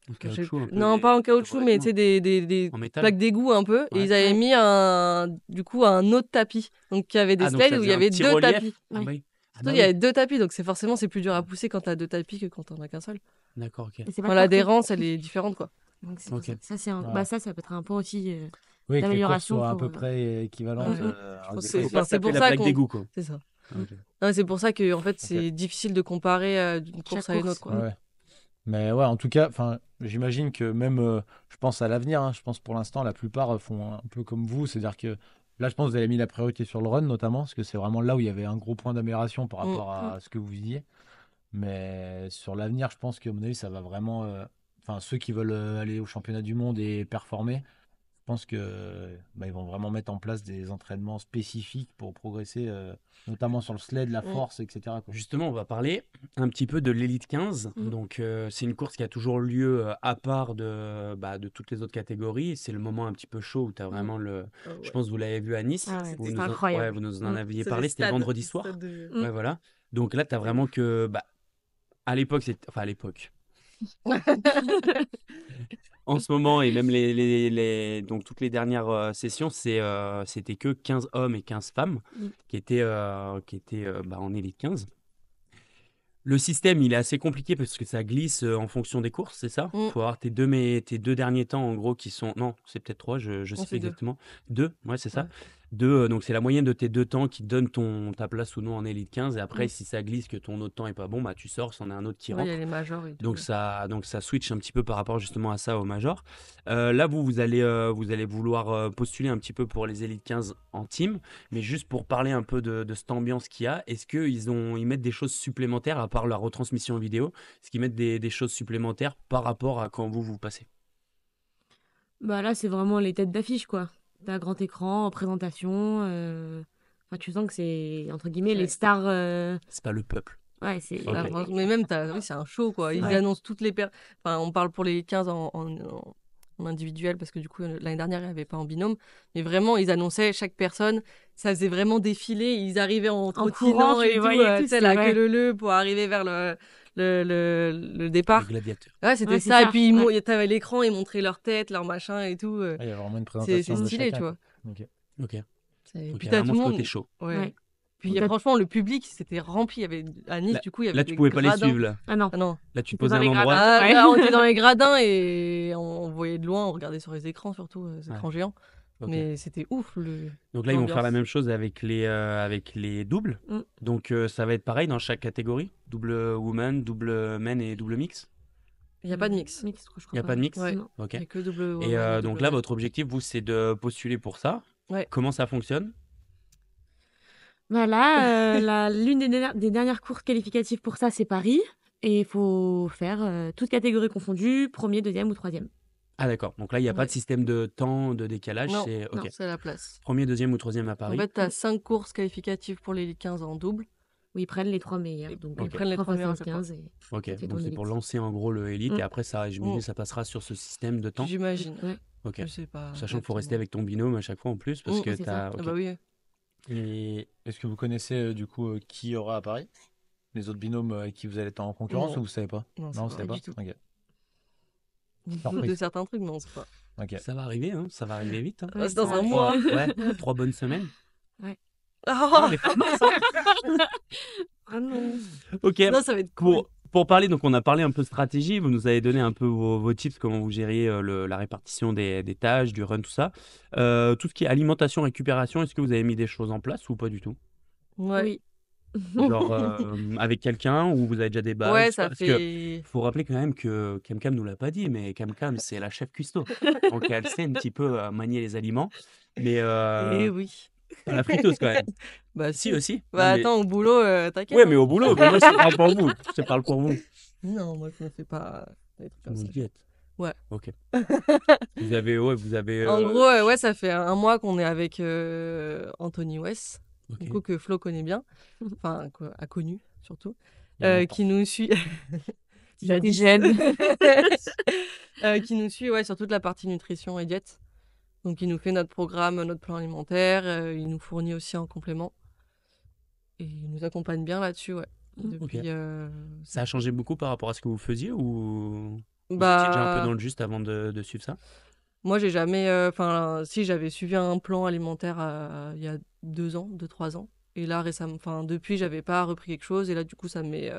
En je sais caoutchouc, un plus- peu, Non, des- pas en des caoutchouc, mais tu revêtements. sais, des En métal? plaques d'égout un peu. Et Ouais. ils avaient Ouais. mis du coup, un autre tapis. Donc, il y avait des Ah, donc sleds ça où il y faisait un avait petit deux relief? tapis. Ah, Ouais. bah oui. Ah, Surtout, bah il y avait oui. deux tapis, donc c'est plus dur à pousser quand t'as deux tapis que quand t'en as qu'un seul. D'accord, ok. Et c'est pas Enfin, parfait. l'adhérence, elle est différente, quoi. Donc, c'est pour Ok. ça. Ça, c'est un... Ouais. bah, ça peut être un point aussi. Oui, que les courses D'amélioration soient à pour, peu près équivalentes. Ouais. alors, des c'est- fois, Faut pas enfin, se taper pour la ça plaque qu'on- d'égout, quoi. C'est ça. Ah, ok. Non, c'est pour ça que en fait, c'est difficile de comparer d'une course à une course. autre, quoi. ouais. Mais ouais, en tout cas, j'imagine que même, je pense à l'avenir, hein, je pense pour l'instant, la plupart font un peu comme vous. C'est-à-dire que là, je pense que vous avez mis la priorité sur le run, notamment, parce que c'est vraiment là où il y avait un gros point d'amélioration par rapport à ce que vous visiez. Mais sur l'avenir, je pense qu'à mon avis, ça va vraiment. Enfin, ceux qui veulent aller au championnat du monde et performer, pense que ils vont vraiment mettre en place des entraînements spécifiques pour progresser, notamment sur le sled, la force, etc. quoi. Justement, on va parler un petit peu de l'Elite 15. Donc, c'est une course qui a toujours lieu à part de toutes les autres catégories. C'est le moment un petit peu chaud où tu as vraiment le. Je pense que vous l'avez vu à Nice. Ah ouais, Vous c'était nous incroyable. ouais, vous nous en aviez C'est parlé. des C'était le stades, vendredi des soir. stades de- Ouais, voilà. Donc là, tu as vraiment que. À l'époque, enfin, à l'époque. En ce moment, et même donc toutes les dernières sessions, c'était que 15 hommes et 15 femmes qui étaient en élite 15. Le système, il est assez compliqué parce que ça glisse en fonction des courses, c'est ça? Mm. Faut avoir tes deux derniers temps, en gros, qui sont. Non, c'est peut-être trois, je sais Non, plus c'est deux. exactement. Deux, ouais, c'est ça. Ouais. Deux, donc c'est la moyenne de tes deux temps qui te donne ta place ou non en élite 15. Et après, Mm. si ça glisse, que ton autre temps est pas bon, bah tu sors, c'en est un autre qui Ouais, il y a rentre. les majors et tout. Donc ça switch un petit peu par rapport justement à ça au major. Là, vous allez vouloir postuler un petit peu pour les élites 15 en team, mais juste pour parler un peu de cette ambiance qu'il y a, est-ce qu'ils mettent des choses supplémentaires à part la retransmission vidéo? Est-ce qu'ils mettent des choses supplémentaires par rapport à quand vous passez? Bah là, c'est vraiment les têtes d'affiche, quoi. T'as grand écran, présentation. Enfin, tu sens que c'est, entre guillemets, les Ouais. stars. C'est pas le peuple. Ouais, c'est. Ok. Ah, franchement, mais même, oui, c'est un show, quoi. Ils Ouais. annoncent toutes les Enfin, on parle pour les 15 en individuel, parce que du coup, l'année dernière, il n'y avait pas en binôme. Mais vraiment, ils annonçaient chaque personne. Ça faisait vraiment défiler. Ils arrivaient en trottinant courant, tu et les tout, voyais tous, tu sais, c'est la vrai. queue leu pour arriver vers le Les départ. gladiateurs. Ouais, c'était Ouais, c'est ça. Et ça, puis, ouais. t'avais l'écran, ils montraient leur tête, leur machin et tout. Il y a vraiment une C'est présentation de stylé, chacun, tu vois. quoi. Ok. Ok. Et Donc il puis, y a t'as vraiment tout ce le côté monde. chaud. Ouais. Ouais. Puis, Ok. franchement, le public, c'était rempli. Il y avait, à Nice, Là, du coup, il y avait là, tu des pouvais pas les gradins. suivre là. Ah non. Ah non. Là, tu te T'étais posais dans à un les endroit. gradins. Ah, Ouais. là, on était dans les gradins et on voyait de loin, on regardait sur les écrans surtout, les écrans géants. Ok. Mais c'était ouf Donc là, ils vont faire la l'ambiance. même chose avec les doubles. Mm. Donc ça va être pareil dans chaque catégorie. Double woman, double men et double mix. Il n'y a pas de mix. Mix, je crois Il n'y a pas de mix? Ouais. Non. Ok. Il n'y a que double Et woman et donc double là, man. votre objectif, vous, c'est de postuler pour ça. Ouais. Comment ça fonctionne? Voilà, l'une des dernières courses qualificatives pour ça, c'est Paris. Et il faut faire toutes catégories confondues, premier, deuxième ou troisième. Ah d'accord. Donc là, il n'y a pas Ouais. de système de temps, de décalage. Non, C'est ok. non, c'est la place. Premier, deuxième ou troisième à En Paris. fait, tu as 5 courses qualificatives pour les 15 en double. Où ils prennent les trois meilleurs. Donc, Ils prennent les 3 meilleurs à chaque fois. 15 et Ok. ça te fait Donc ton c'est pour élite. lancer en gros le élite Mm. et après ça, j'imagine, Mm. ça passera sur ce système de temps. J'imagine. Ouais. Ok. Je sais pas. Sachant qu'il faut rester avec ton binôme à chaque fois en plus parce Mm, que c'est t'as. ça. ok. Ah bah oui. Et est-ce que vous connaissez du coup qui y aura à Paris? Les autres binômes avec qui vous allez être en concurrence Non. ou vous savez pas? Non, Non, vous c'est savez pas pas? du tout. Ok. On doute Surprise. de certains trucs, mais on sait pas. Ok. Ça va arriver, hein. Ça va arriver vite. Hein. Ah, c'est dans un Ouais. mois. Ouais, 3 bonnes semaines. Ah, les femmes, ça. Ah non. Ok. non, ça va être cool. Pour parler, donc on a parlé un peu stratégie, vous nous avez donné un peu vos tips, comment vous gériez la répartition des tâches, du run, tout ça. Tout ce qui est alimentation, récupération, est-ce que vous avez mis des choses en place ou pas du tout? Ouais. Oui. Genre avec quelqu'un ou vous avez déjà des bases? Ouais, je sais ça pas, parce que fait. faut rappeler quand même que Camcam nous l'a pas dit, mais Camcam c'est la chef cuistot, donc elle sait un petit peu manier les aliments, mais Eh oui. pas la friteuse quand même. Bah Si si. aussi. Bah Non, mais- attends, au boulot, t'inquiète. Ouais, mais au boulot, mais moi je te parle pour vous. Je te parle pour vous. Non, moi je me fais pas des trucs comme Vous ça. y êtes. Ouais. Ok. Vous avez. En gros, ouais, ça fait un mois qu'on est avec Anthony West, ok. du coup que Flo connaît bien, enfin a connu surtout, Il y a longtemps. qui nous suit. J'étais jeune. Qui nous suit ouais, sur toute la partie nutrition et diète. Donc il nous fait notre programme, notre plan alimentaire, il nous fournit aussi en complément. Et il nous accompagne bien là-dessus, ouais. Depuis, Ça a changé beaucoup par rapport à ce que vous faisiez ou vous bah, étiez déjà un peu dans le juste avant de suivre ça? moi j'ai jamais, enfin si j'avais suivi un plan alimentaire il y a 2 ans, 3 ans. Et là récemment, enfin depuis j'avais pas repris quelque chose et là du coup ça me met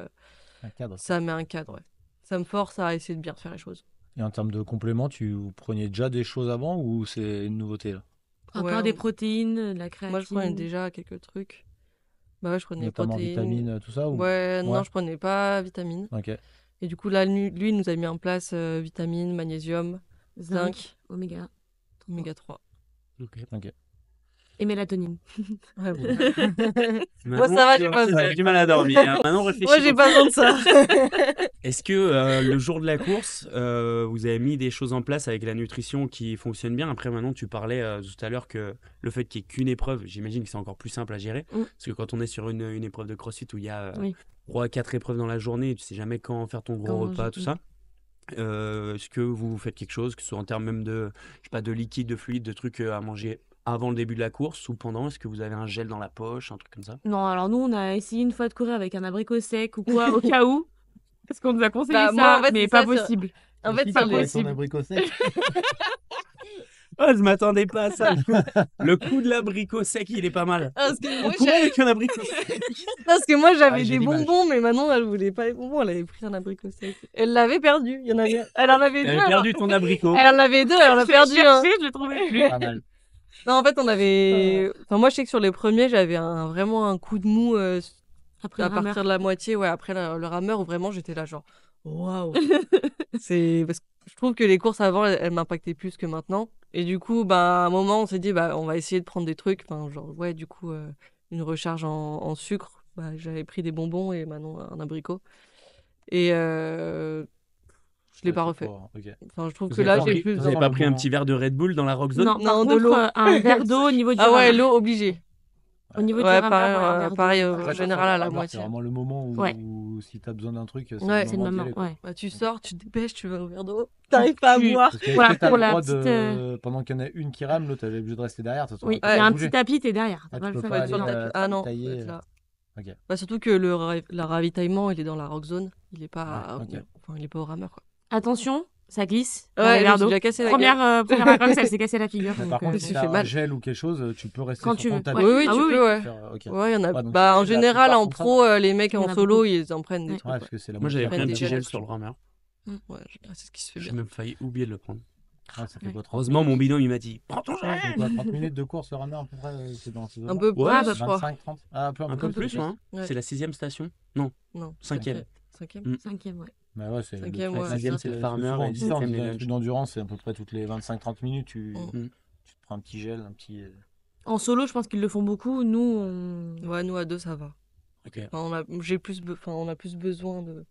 Un cadre. un cadre, ouais. Ça me force à essayer de bien faire les choses. Et en termes de compléments, vous preniez déjà des choses avant ou c'est une nouveauté là? Encore Ouais, des on- protéines, de la créatine. Moi je prenais déjà quelques trucs. Bah ouais, je prenais Notamment protéines. vitamines, tout ça ou... Ouais, non, Ouais. je prenais pas vitamines. Ok. Et du coup, là, lui, il nous a mis en place vitamines, magnésium, zinc, zinc, oméga. oméga 3. Ok. Ok. Et mélatonine. Ouais, bon. Manon, ça va, tu j'ai vois, pas t'as ça. du mal à dormir. Hein. Manon, réfléchis. Moi, j'ai pas besoin de ça. Est-ce que le jour de la course, vous avez mis des choses en place avec la nutrition qui fonctionnent bien? Après, maintenant, tu parlais tout à l'heure que le fait qu'il n'y ait qu'une épreuve, j'imagine que c'est encore plus simple à gérer. Mm. Parce que quand on est sur une épreuve de CrossFit où il y a Oui. 3 à 4 épreuves dans la journée, tu sais jamais quand faire ton gros Quand repas, manger, tout ça. Est-ce que vous faites quelque chose, que ce soit en termes même de, je sais pas, de liquide, de fluide, de trucs à manger avant le début de la course ou pendant? Est-ce que vous avez un gel dans la poche, un truc comme ça? Non, alors nous, on a essayé une fois de courir avec un abricot sec ou quoi, au cas où. Parce qu'on nous a conseillé Bah, ça, moi, en fait, mais c'est pas ça, possible. En fait, Qui c'est t'a fait avec possible. ton abricot sec? Oh, je m'attendais pas à ça. Le coup de l'abricot sec, il est pas mal. Parce que On moi, courait avec un abricot sec. Parce que moi, j'avais j'ai des l'image. bonbons, mais Manon, elle voulait pas les bonbons, elle avait pris un abricot sec. Elle l'avait perdu. Il y en avait... Elle en avait deux. T'avais perdu ton abricot. Elle en avait deux, elle en a perdu un. Je le trouvais plus. Pas mal. Non, en fait, on avait. Enfin, moi, je sais que sur les premiers, j'avais vraiment un coup de mou Après, à le rameur. partir de la moitié, ouais, après le rameur, où vraiment j'étais là, genre, waouh! C'est parce que je trouve que les courses avant, elles m'impactaient plus que maintenant. Et du coup, bah, à un moment, on s'est dit, bah, on va essayer de prendre des trucs. Enfin, genre, ouais, du coup, une recharge en sucre. Bah, j'avais pris des bonbons et maintenant un abricot. Et je l'ai pas refait. Ok. Enfin, je trouve Vous que avez là, pas j'ai pris- plus vous besoin. avez pas pris un petit verre de Red Bull dans la Rock Zone? Non, par Non, de contre, l'eau. un verre d'eau au niveau du Ah ouais, rameur. l'eau obligée. Au niveau du Ouais, rameur, pareil, un verre d'eau. pareil, en Après, général, à la c'est moitié. vraiment le moment où, Ouais. où si t'as besoin d'un truc, Ouais, C'est le d'y moment, aller, quoi. ouais. Bah, tu sors, tu te dépêches, tu vas au verre d'eau. T'arrives pas à Tu- boire. Parce que Voilà, est-ce que t'as pour le la droit petite, pendant qu'il y en a une qui rame, l'autre elle est obligée de rester derrière. De toute façon, Oui, elle il y peut a un bouger. petit tapis, t'es derrière. T'as Ah, pas tu le peux choix pas de Faut être sur le aller, tapis. Ah non, faut tailler, être là. Ok. Bah, surtout que la ravitaillement, il est dans la rock zone. Il est pas, Ouais, ok. enfin, il est pas au rameur, quoi. Attention, ça glisse. dans Ouais, les je me verres suis d'eau. déjà cassé la Première vacances, elle s'est cassée la figure. Mais donc, par contre, je me si suis t'as fait un mal. gel ou quelque chose, tu peux rester Quand sur tu ton veux, tapis. ouais. Oui, oui, Ah tu oui, peux, ouais. Ok. Ouais, il y en a. Ouais, donc Bah, en la général, plupart en font ça. pro, les mecs Il y en en a solo, beaucoup. ils en prennent des Ouais. trucs. Ouais, Ouais, parce que c'est la Moi, j'avais moitié pris un Prennent petit des gel gels. sur le rameur. Ouais, c'est ce qui se fait J'ai bien. même failli oublier de le prendre. Ouais, ça fait Ouais. quoi, 30 Heureusement, mon bidon, il m'a dit prends ton minutes gel. C'est quoi, 30 minutes de course sur rameur à peu près, c'est dans ces Un zones-là peu Ouais, plus, bah, je crois. 25, 30? Ah, Un peu plus, plus. moi. Hein. Ouais. C'est la 6e station? Non, Non. 5e. Cinquième. 5e, ouais. Mais ouais, c'est Cinquième, le ouais. 6e, c'est le farmer souvent, et on dit ça, on 7e, dit les dans les lunchs. trucs d'endurance, c'est à peu près toutes les 25-30 minutes, tu Mm. te prends un petit gel, un petit. En solo, je pense qu'ils le font beaucoup. Nous, on... Ouais, nous à deux, ça va. Ok. Enfin, on a plus besoin de.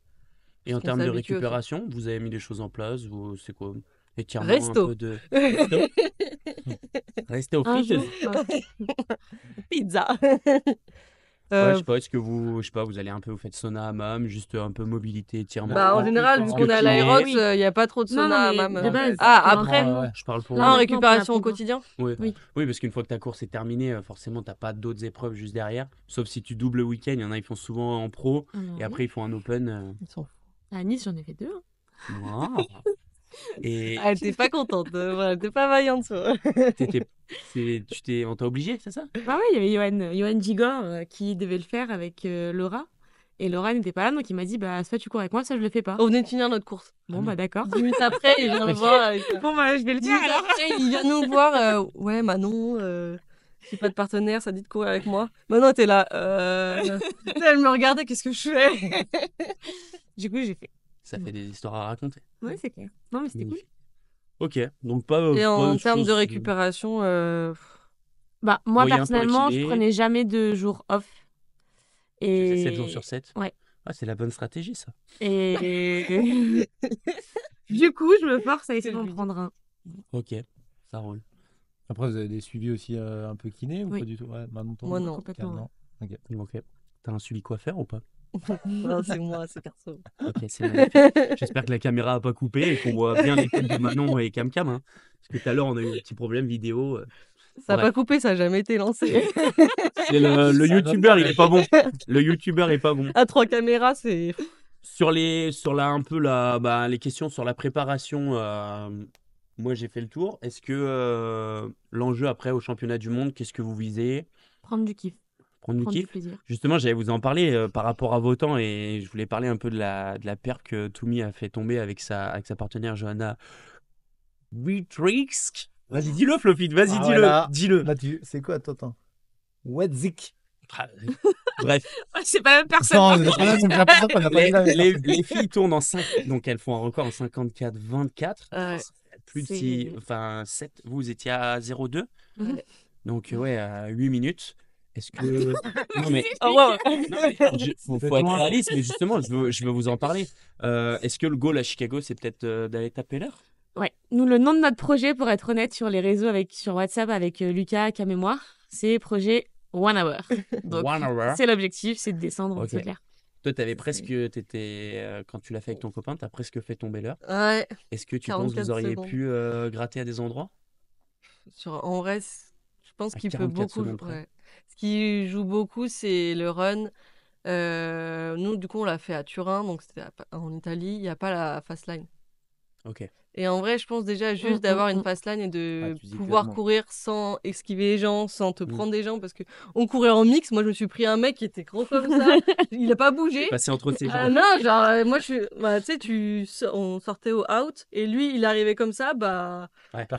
Et en Parce qu'on termes de s'habitue aussi. récupération, vous avez mis des choses en place ou c'est quoi? Étirement, Resto. un peu de... Resto. Resto Un frites. jour, Pizza. Ouais, je sais pas, est-ce que vous, je sais pas, vous allez un peu, vous faites sauna, hammam, juste un peu mobilité, étirement. Bah, en général, vu en qu'on est à kiné. l'aérox, Oui. il n'y a pas trop de Non, sauna, non, mais hammam. de base, Ah, pour après, l'entraînement, ouais. Je parle pour... Là, en maintenant, récupération pour au la quotidien. Oui. Oui. Oui, parce qu'une fois que ta course est terminée, forcément, t'as pas d'autres épreuves juste derrière. Sauf si tu doubles le week-end, il y en a, ils font souvent en pro, et après, ils font un open. Ils s'en foutent. À Nice, j'en ai fait 2. Waouh. Et Elle était pas contente, elle était pas vaillante. on t'a obligé, c'est ça? Bah oui, il y avait Johan Gigor qui devait le faire avec Laura. Et Laura n'était pas là, donc il m'a dit bah soit tu cours avec moi, soit je le fais pas. On venait de finir notre course. Bon bah d'accord. 10 minutes après, il vient me voir. Bon bah je vais le 10 dire minutes alors. après, il vient nous voir. Ouais, Manon, j'ai pas de partenaire, ça dit de courir avec moi. Manon, t'es là. Elle me regardait, qu'est-ce que je fais? Du coup j'ai fait. Ça fait des histoires à raconter. Ouais c'est clair. Non mais c'était cool. Magnifique. Ok, donc pas. Et pas en de termes choses- de récupération, Bah moi Bon, il y a un peu personnellement je kiné. prenais jamais de jours off. Tu Et fais 7 jours sur 7. Ouais. Ah, c'est la bonne stratégie, ça. Et du coup je me force à essayer d'en prendre un. Ok, ça roule. Après, vous avez des suivis aussi un peu kiné ou Oui. pas du tout? Ouais, Manon, toi, Moi, non. Complètement. non. Ok. T'as un suivi coiffeur ou pas? non, c'est moi, c'est perso. Ok, c'est magnifique. J'espère que la caméra a pas coupé et qu'on voit bien les têtes de Manon et Cam Cam. Hein. Parce que tout à l'heure, on a eu un petit problème vidéo. Ça a Bref. pas coupé, ça a jamais été lancé. C'est le youtubeur, il est pas bon. Le youtubeur est pas bon. À 3 caméras, c'est. Les questions sur la préparation, moi j'ai fait le tour. Est-ce que l'enjeu après au championnat du monde, qu'est-ce que vous visez? Prendre du kiff. Prendre du Prendre du kiff? plaisir. Justement, j'allais vous en parler par rapport à vos temps et je voulais parler un peu de la perf que Toumi a fait tomber avec sa partenaire Johanna Wietrix. Vas-y, dis-le, Flofit, vas-y, Ah, dis-le, voilà. dis-le. Là, c'est quoi, attends. Wetzik. Ah, Bref, C'est pas la même personne. Non, c'est pas ça qu'on a pas dit là. les filles tournent en 5, donc elles font un record en 54-24. Ouais. Plus de C'est- 6, enfin 7, vous étiez à 0,2. Mhm. Donc, ouais, à 8 minutes. Est-ce que. Non, mais. Ah ouais. Non, mais faut être réaliste, mais justement, je veux vous en parler. Est-ce que le goal à Chicago, c'est peut-être d'aller taper l'heure? Ouais. Nous, le nom de notre projet, pour être honnête, sur les réseaux, sur WhatsApp, avec Lucas, K Mémoire, c'est projet 1 hour. Donc, 1 hour. c'est l'objectif, c'est de descendre, Ok. c'est clair. Toi, quand tu l'as fait avec ton copain, t'as presque fait tomber l'heure. Ouais. Est-ce que tu penses que 44 vous auriez secondes. pu gratter à des endroits? En vrai, je pense À qu'il peut 44 beaucoup. secondes près. Ouais. Ce qui joue beaucoup, c'est le run. Nous, du coup, on l'a fait à Turin, donc c'était en Italie. Il n'y a pas la fast line. Ok. Et en vrai, je pense déjà juste d'avoir une fast line et de tu dis pouvoir clairement. courir sans esquiver les gens, sans te Mm. prendre des gens, parce que on courait en mix. Moi, je me suis pris un mec qui était gros comme ça. Il a pas bougé. Passer entre ses Ah jambes. non, genre, moi, bah, tu sais, on sortait au out, et lui, il arrivait comme ça, bah,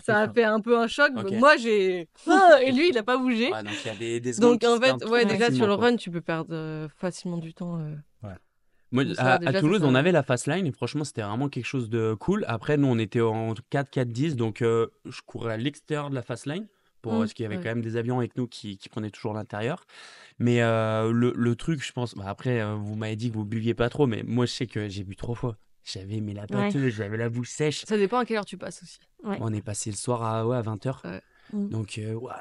ça a fait un peu un choc. Ok. Moi, j'ai. Ah, et lui, il a pas bougé. Ouais, donc il y a des secondes Donc, qui en se fait, perdent ouais, déjà, facilement, sur le quoi. run, tu peux perdre facilement du temps. Moi, Donc ça, à déjà, ça Toulouse, sert on à avait rien. la fast line et franchement, c'était vraiment quelque chose de cool. Après, nous, on était en 4-4-10, donc je courais à l'extérieur de la fast line parce qu'il y avait Ouais. quand même des avions avec nous qui prenaient toujours l'intérieur. Mais le truc, je pense, bah, après, vous m'avez dit que vous buviez pas trop, mais moi, je sais que j'ai bu 3 fois. J'avais mais la pâteuse, j'avais la bouche sèche. Ça dépend à quelle heure tu passes aussi. Ouais. On est passé le soir à 20h. Ouais. Donc, ouah,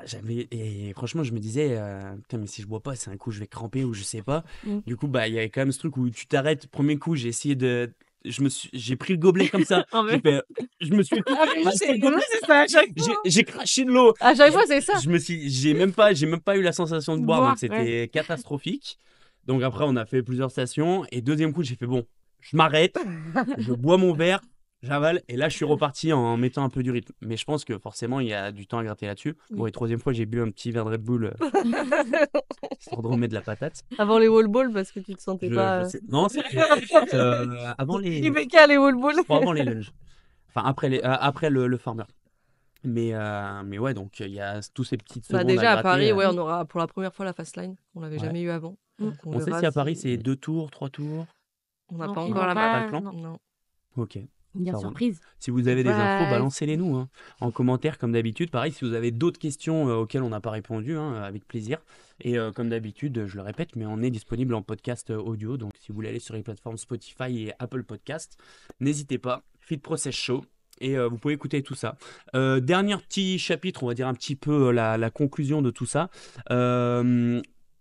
et franchement, je me disais, putain, mais si je bois pas, c'est un coup, je vais cramper ou je sais pas. Mm. Du coup, bah, il y avait quand même ce truc où tu t'arrêtes. Premier coup, j'ai essayé de. J'ai pris le gobelet comme ça. Ah, mais- J'ai fait. Je me suis. C'est ça à chaque fois. J'ai craché de l'eau. À chaque fois, c'est ça. J'ai même pas eu la sensation de boire, Boire, donc c'était catastrophique. Donc après, on a fait plusieurs stations. Et deuxième coup, j'ai fait bon, je m'arrête, je bois mon verre, j'avale. Et là, je suis reparti en mettant un peu du rythme. Mais je pense que forcément, il y a du temps à gratter là-dessus. Bon, et troisième fois, j'ai bu un petit verre de Red Bull histoire de remettre de la patate. Avant les wall balls, parce que tu te sentais pas. Non, c'était avant les. Il fait qu'à les wall balls. Je crois avant les lunges. Enfin, après le farmer. Mais ouais, donc il y a tous ces petites secondes Bah déjà à à gratter. Paris, ouais, on aura pour la première fois la fast line. On l'avait Ouais. jamais eu avant. Donc On sait verra si à Paris, si- c'est 2 tours, 3 tours. On n'a Non, pas ils encore vont la pas- map. le plan non. Non. Ok. Bien Ça roule. surprise. Si vous avez des infos, Ouais. balancez-les nous en commentaire, comme d'habitude. Pareil, si vous avez d'autres questions auxquelles on n'a pas répondu, avec plaisir. Et comme d'habitude, je le répète, mais on est disponible en podcast audio. Donc si vous voulez aller sur les plateformes Spotify et Apple Podcast, n'hésitez pas. Fit Process Show. Et vous pouvez écouter tout ça. Dernier petit chapitre, on va dire un petit peu la conclusion de tout ça.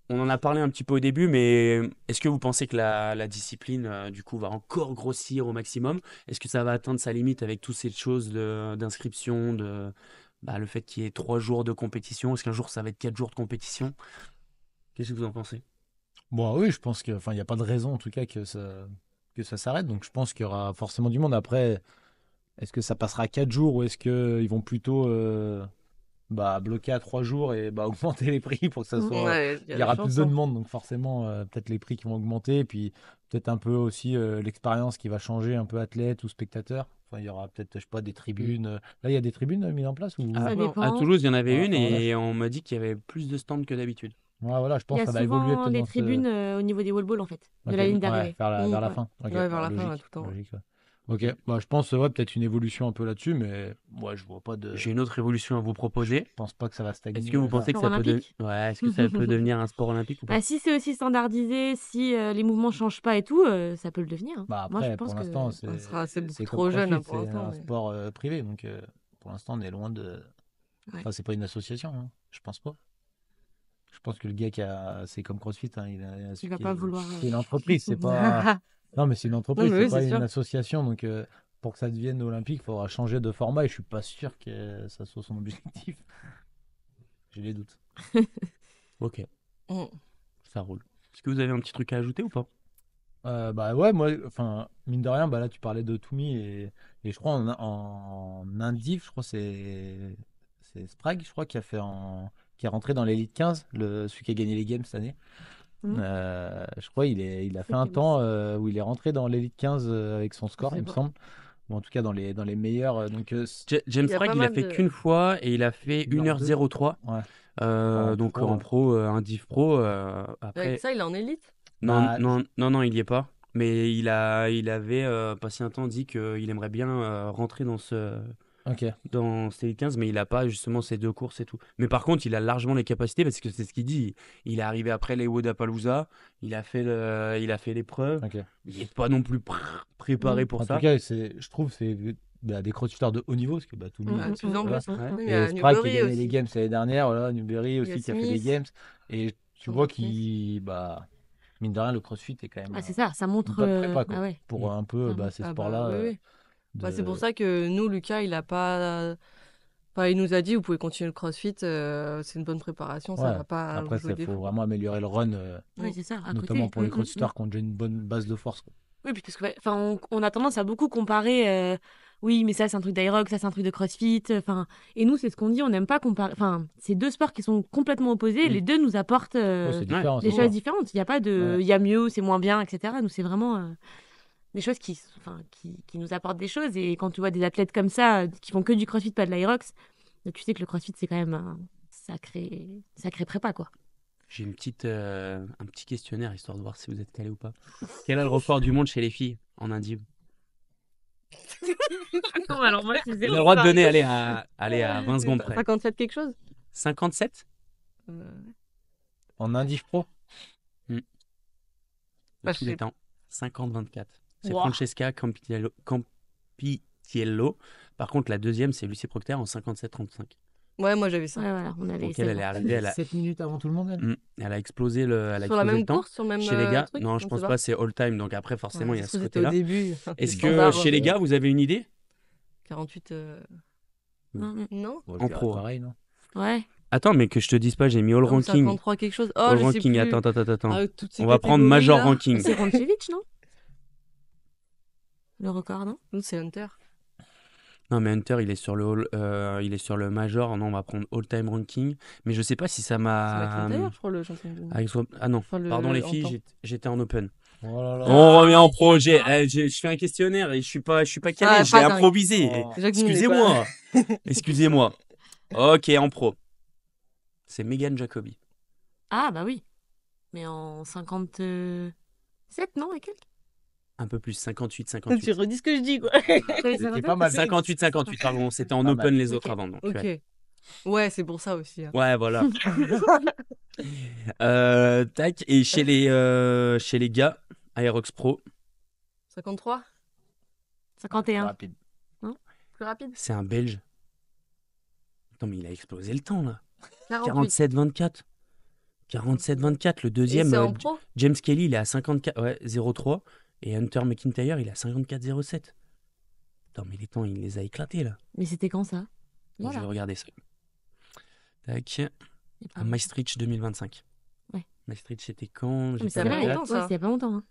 On en a parlé un petit peu au début, mais est-ce que vous pensez que la discipline, du coup, va encore grossir au maximum? Est-ce que ça va atteindre sa limite avec toutes ces choses d'inscription, le fait qu'il y ait 3 jours de compétition? Est-ce qu'un jour, ça va être 4 jours de compétition? Qu'est-ce que vous en pensez? Bon, oui, je pense que, enfin, il n'y a pas de raison en tout cas que ça s'arrête. Donc, je pense qu'il y aura forcément du monde. Après, est-ce que ça passera à 4 jours ou est-ce qu'ils vont plutôt bloquer à 3 jours et augmenter les prix pour que ça soit. Ouais, Il y des aura chances, plus de hein. demandes, donc forcément, peut-être les prix qui vont augmenter. Et puis, peut-être un peu aussi l'expérience qui va changer, un peu athlète ou spectateur. Enfin, il y aura peut-être, je sais pas, des tribunes. Là, il y a des tribunes mises en place ou... À, Ça non. dépend. à Toulouse, il y en avait Ouais, une enfin, et on m'a dit qu'il y avait plus de stands que d'habitude. Ouais, voilà, je Il pense y que a ça va évoluer souvent peut-être des dans ce- tribunes au niveau des wall balls, en fait, de Ok, la ligne ouais, d'arrivée. vers la Ouais. fin. Ok, Ouais, vers la fin, logique, ouais, tout le temps, ouais. logique, ouais. Ok, je pense peut-être une évolution un peu là-dessus, mais ouais, je vois pas de. J'ai une autre évolution à vous proposer. Je pense pas que ça va stagner. Est-ce que vous pensez que Sport ça peut, olympique est-ce que ça peut devenir un sport olympique ou pas? Bah, si c'est aussi standardisé, si les mouvements changent pas et tout, ça peut le devenir. Hein. Bah Moi, je après, pense pour que l'instant, C'est beaucoup c'est trop comme jeune, CrossFit, pour c'est l'instant. un mais- sport privé, donc pour l'instant, on est loin de. Ouais. Enfin, c'est pas une association, hein, je pense pas. Je pense que le gars c'est comme CrossFit, hein, il va pas vouloir. C'est une entreprise, c'est pas. Non, mais c'est une entreprise, Non, mais c'est oui, pas c'est une sûr. association, donc pour que ça devienne olympique, il faudra changer de format et je suis pas sûr que ça soit son objectif. J'ai des doutes. Ok, Mm. ça roule. Est-ce que vous avez un petit truc à ajouter ou pas? Ouais, moi, enfin, mine de rien, là, tu parlais de Toumi et je crois en Indif, je crois c'est Sprague, je crois, qui est rentré dans l'élite 15, celui qui a gagné les games cette année. Mhm. Je crois il a fait un Games. temps où il est rentré dans l'élite 15 avec son score, il me semble. Ou en tout cas dans les meilleurs. James Il y a Frag, pas il a mal fait de- qu'une fois et il a fait 1h03. Ouais. Donc pro, en pro, un div pro. Après, Avec ça, il est en élite. non, Bah, non, il y est pas. Mais il avait passé un temps dit qu'il aimerait bien rentrer Ok. dans Stélite 15, mais il n'a pas justement ces 2 courses et tout. Mais par contre, il a largement les capacités parce que c'est ce qu'il dit. Il est arrivé après les Wodapalooza, il a fait l'épreuve. Ok. Il n'est pas non plus préparé pour En ça. tout cas, je trouve que c'est des crossfitters de haut niveau parce que tout le monde. De plus en Voilà. plus. Ouais. Oui, mais il y Et a Sprite qui a Newbury gagné les aussi. games l'année dernière, voilà, Newberry Il y aussi a qui a fait les Smith. games. Et tu Thomas vois Smith. qu'il, mine de rien, le crossfit est quand même Ah, c'est ça, ça montre. une bonne prépa, quoi. Ah ouais. Pour un peu Clairement. ces Ah bah, sports-là. oui, oui. de- C'est pour ça que nous, Lucas, il a pas. Enfin, il nous a dit, vous pouvez continuer le CrossFit, c'est une bonne préparation, ça Ouais. va pas Après, vous jouer il des faut fous. vraiment améliorer le run, Oui, c'est ça, à notamment côté. pour les Mm, mm, crossfitters mm. qui ont déjà une bonne base de force, quoi. Oui, puis parce que, ouais, enfin, on a tendance à beaucoup comparer. Oui, mais ça, c'est un truc d'Aerox, ça, c'est un truc de CrossFit. Enfin, et nous, c'est ce qu'on dit, on n'aime pas comparer. Enfin, c'est deux sports qui sont complètement opposés. Les deux nous apportent Ouais, c'est différent, des c'est choses sûr. différentes. Il n'y a pas de. Ouais. Il y a mieux, c'est moins bien, etc. Nous, c'est vraiment des choses qui nous apportent des choses. Et quand tu vois des athlètes comme ça, qui font que du CrossFit, pas de l'Aerox, tu sais que le CrossFit, c'est quand même un sacré prépa, quoi. J'ai un petit questionnaire histoire de voir si vous êtes calé ou pas. Quel est le record du monde chez les filles en Indie? Non, alors moi, c'est Vous avez le droit de donner, allez, à 20 secondes près. 57 quelque chose 57? En Indif Pro, De Bah, tous je les sais- temps. 50-24. C'est Wow. Francesca Campitiello. Par contre, la deuxième, c'est Lucie Procter en 57-35. Ouais, moi j'avais ça. Ouais, voilà, on avait Donc elle est arrivée, elle a, 7 minutes avant tout le monde, elle. elle a explosé elle a Sur la explosé même le temps. course, sur le même Chez les gars, truc non, je on pense sait pas, c'est all time. Donc après, forcément, Ouais, il y a ça ce se trouve, c'était au côté-là. début. Est-ce Les que standards, chez les gars, vous avez une idée? 48. Non, Non Bon, je En dirais pro. pareil, non? ouais. Attends, mais que je te dise pas, j'ai mis all Ou ranking. 53 quelque chose. Oh, All je sais ranking, plus. attends. Ah, toutes ces On va prendre major catégories-là. ranking. C'est Ronchevich, non? Le record, non? Nous, c'est Hunter. Non, mais Hunter, il est sur il est sur le major. Non, on va prendre all-time ranking. Mais je sais pas si ça C'est m'a. McIntyre, je crois, le champion du monde. Ah non, Enfin, pardon les en filles, temps. j'étais en open. Oh là là. On revient en projet. Je fais un questionnaire et je suis pas calé. Ah, Je pas l'ai dingue. improvisé. Oh. Déjà que nous, on est pas- Excusez-moi. Ok, en pro. C'est Megan Jacobi. Ah, bah oui. Mais en 57, non, et quelques? Un peu plus, 58, Tu 58. redis ce que je dis, quoi. C'était pas mal. 58, 58, pardon. C'était en Pas open mal. les autres Ok. avant. Donc, Ok. ouais. Ouais, c'est pour ça aussi. Hein. Ouais, voilà. Tac. Et chez les gars, Aerox Pro, 53 51. Rapide. Plus rapide c'est un Belge. Attends, mais il a explosé le temps là. 48. 47-24. 47-24. Le Et deuxième, c'est en pro James Kelly, il est à 54, ouais, 0,3. Et Hunter McIntyre, il est à 54,07. Attends, mais les temps, il les a éclatés là. Mais c'était quand ça? Donc, Voilà. je vais regarder ça. Tac. Il y a pas À Maastricht 2025. Ouais. Maastricht, c'était quand? Mais J'ai ça pas fait la fait date. longtemps, ouais, ça. c'est il y a pas longtemps. Hein.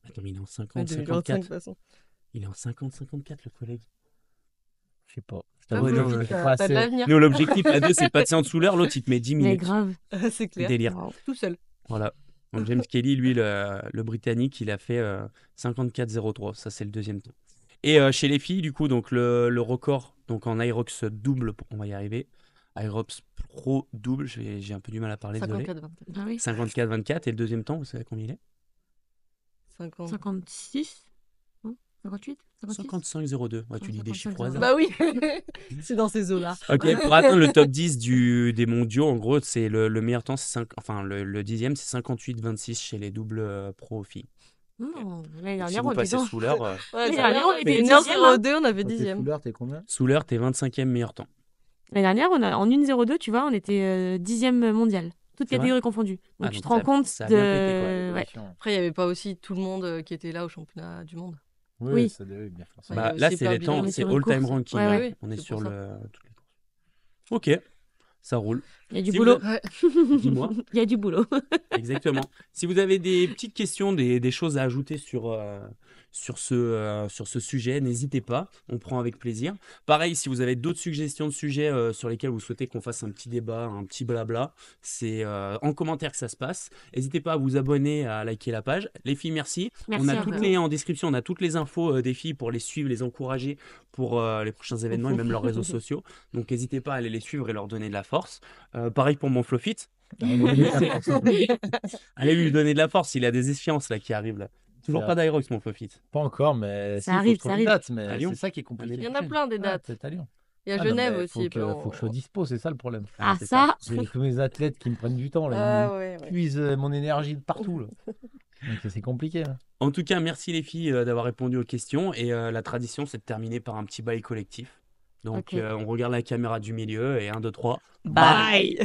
Attends, mais il est en Ouais, 50, 2025, de 54. toute façon. Il est en 50-54, le collègue. Je sais pas. Je Ah, t'avoue, ouais, vous, non, je ouais. sais t'as pas t'as de assez. l'avenir. Nous, l'objectif à deux, c'est de passer en dessous l'heure. L'autre, il te met 10 Mais minutes. grave. C'est clair. Délire. Wow. Tout seul. Voilà. Donc, James Kelly, lui, le Britannique, il a fait 54,03. Ça, c'est le deuxième temps. Et chez les filles, du coup, donc le record donc en Aerox double, on va y arriver. Aerox Pro double, j'ai un peu du mal à parler, désolé. 54, 24. Ah oui. 54-24. Et le deuxième temps, vous savez combien il est? 50. 56? Non 58? 56? 55,02. Ouais, tu dis des 55, chiffres au hasard. Bah oui, c'est dans ces eaux-là. Ok, pour atteindre le top 10 des mondiaux, en gros, c'est le meilleur temps, enfin le dixième, c'est 58-26 chez les doubles pro filles. Non, l'année Donc, si dernière, vous on passez était sous l'heure, Ouais, Mais ça dernière, va. on était Une heure dixième, hein. 02, on avait Quand t'es dixième. fuller, t'es combien? sous l'heure, t'es 25e meilleur temps. L'année dernière, en 1,02, tu vois, on était 10e mondial. Toutes C'est vrai catégories confondues. Donc Ah, tu donc te rends ça- compte ça a de. bien pété, Ouais. Après, il n'y avait pas aussi tout le monde qui était là au championnat du monde. Oui, Oui. ça devait bien faire ça. Ouais, il y Bah, a là, aussi c'est plein les de temps, bilan. On est c'est sur une all-time course. ranking. Ouais, là. ouais. On est C'est sur pour ça. toutes les courses. Ok, ça roule. Il y a du Si boulot. Ouais. Dis-moi. Il y a du boulot. Exactement. Si vous avez des petites questions, des choses à ajouter sur ce sujet, n'hésitez pas, on prend avec plaisir. Pareil, si vous avez d'autres suggestions de sujets sur lesquels vous souhaitez qu'on fasse un petit débat, un petit blabla, c'est en commentaire que ça se passe. N'hésitez pas à vous abonner, à liker la page. Les filles, merci. Merci On a à toutes vous. les en description, on a toutes les infos des filles pour les suivre, les encourager pour les prochains événements et même leurs réseaux sociaux. Donc n'hésitez pas à aller les suivre et leur donner de la force. Pareil pour mon Flowfit. Allez lui donner de la force, il a des échéances là qui arrivent là. Toujours pas d'Aerox, mon Fofit. Pas encore, mais Ça si, arrive, faut que je ça trouve une arrive. date, mais À Lyon. c'est ça qui est compliqué. Il y en a plein des Ah, dates. peut-être à Lyon. Il y a Ah non, Genève mais aussi. faut que je sois dispo, c'est ça le problème. Ah, c'est ça, J'ai tous mes athlètes qui me prennent du temps, là. Ah Ils ouais, ouais. puisent mon énergie de partout, là. Donc c'est compliqué, là. En tout cas, merci les filles d'avoir répondu aux questions. Et la tradition, c'est de terminer par un petit bail collectif. Donc, Ok. on regarde la caméra du milieu et 1, 2, 3. bye.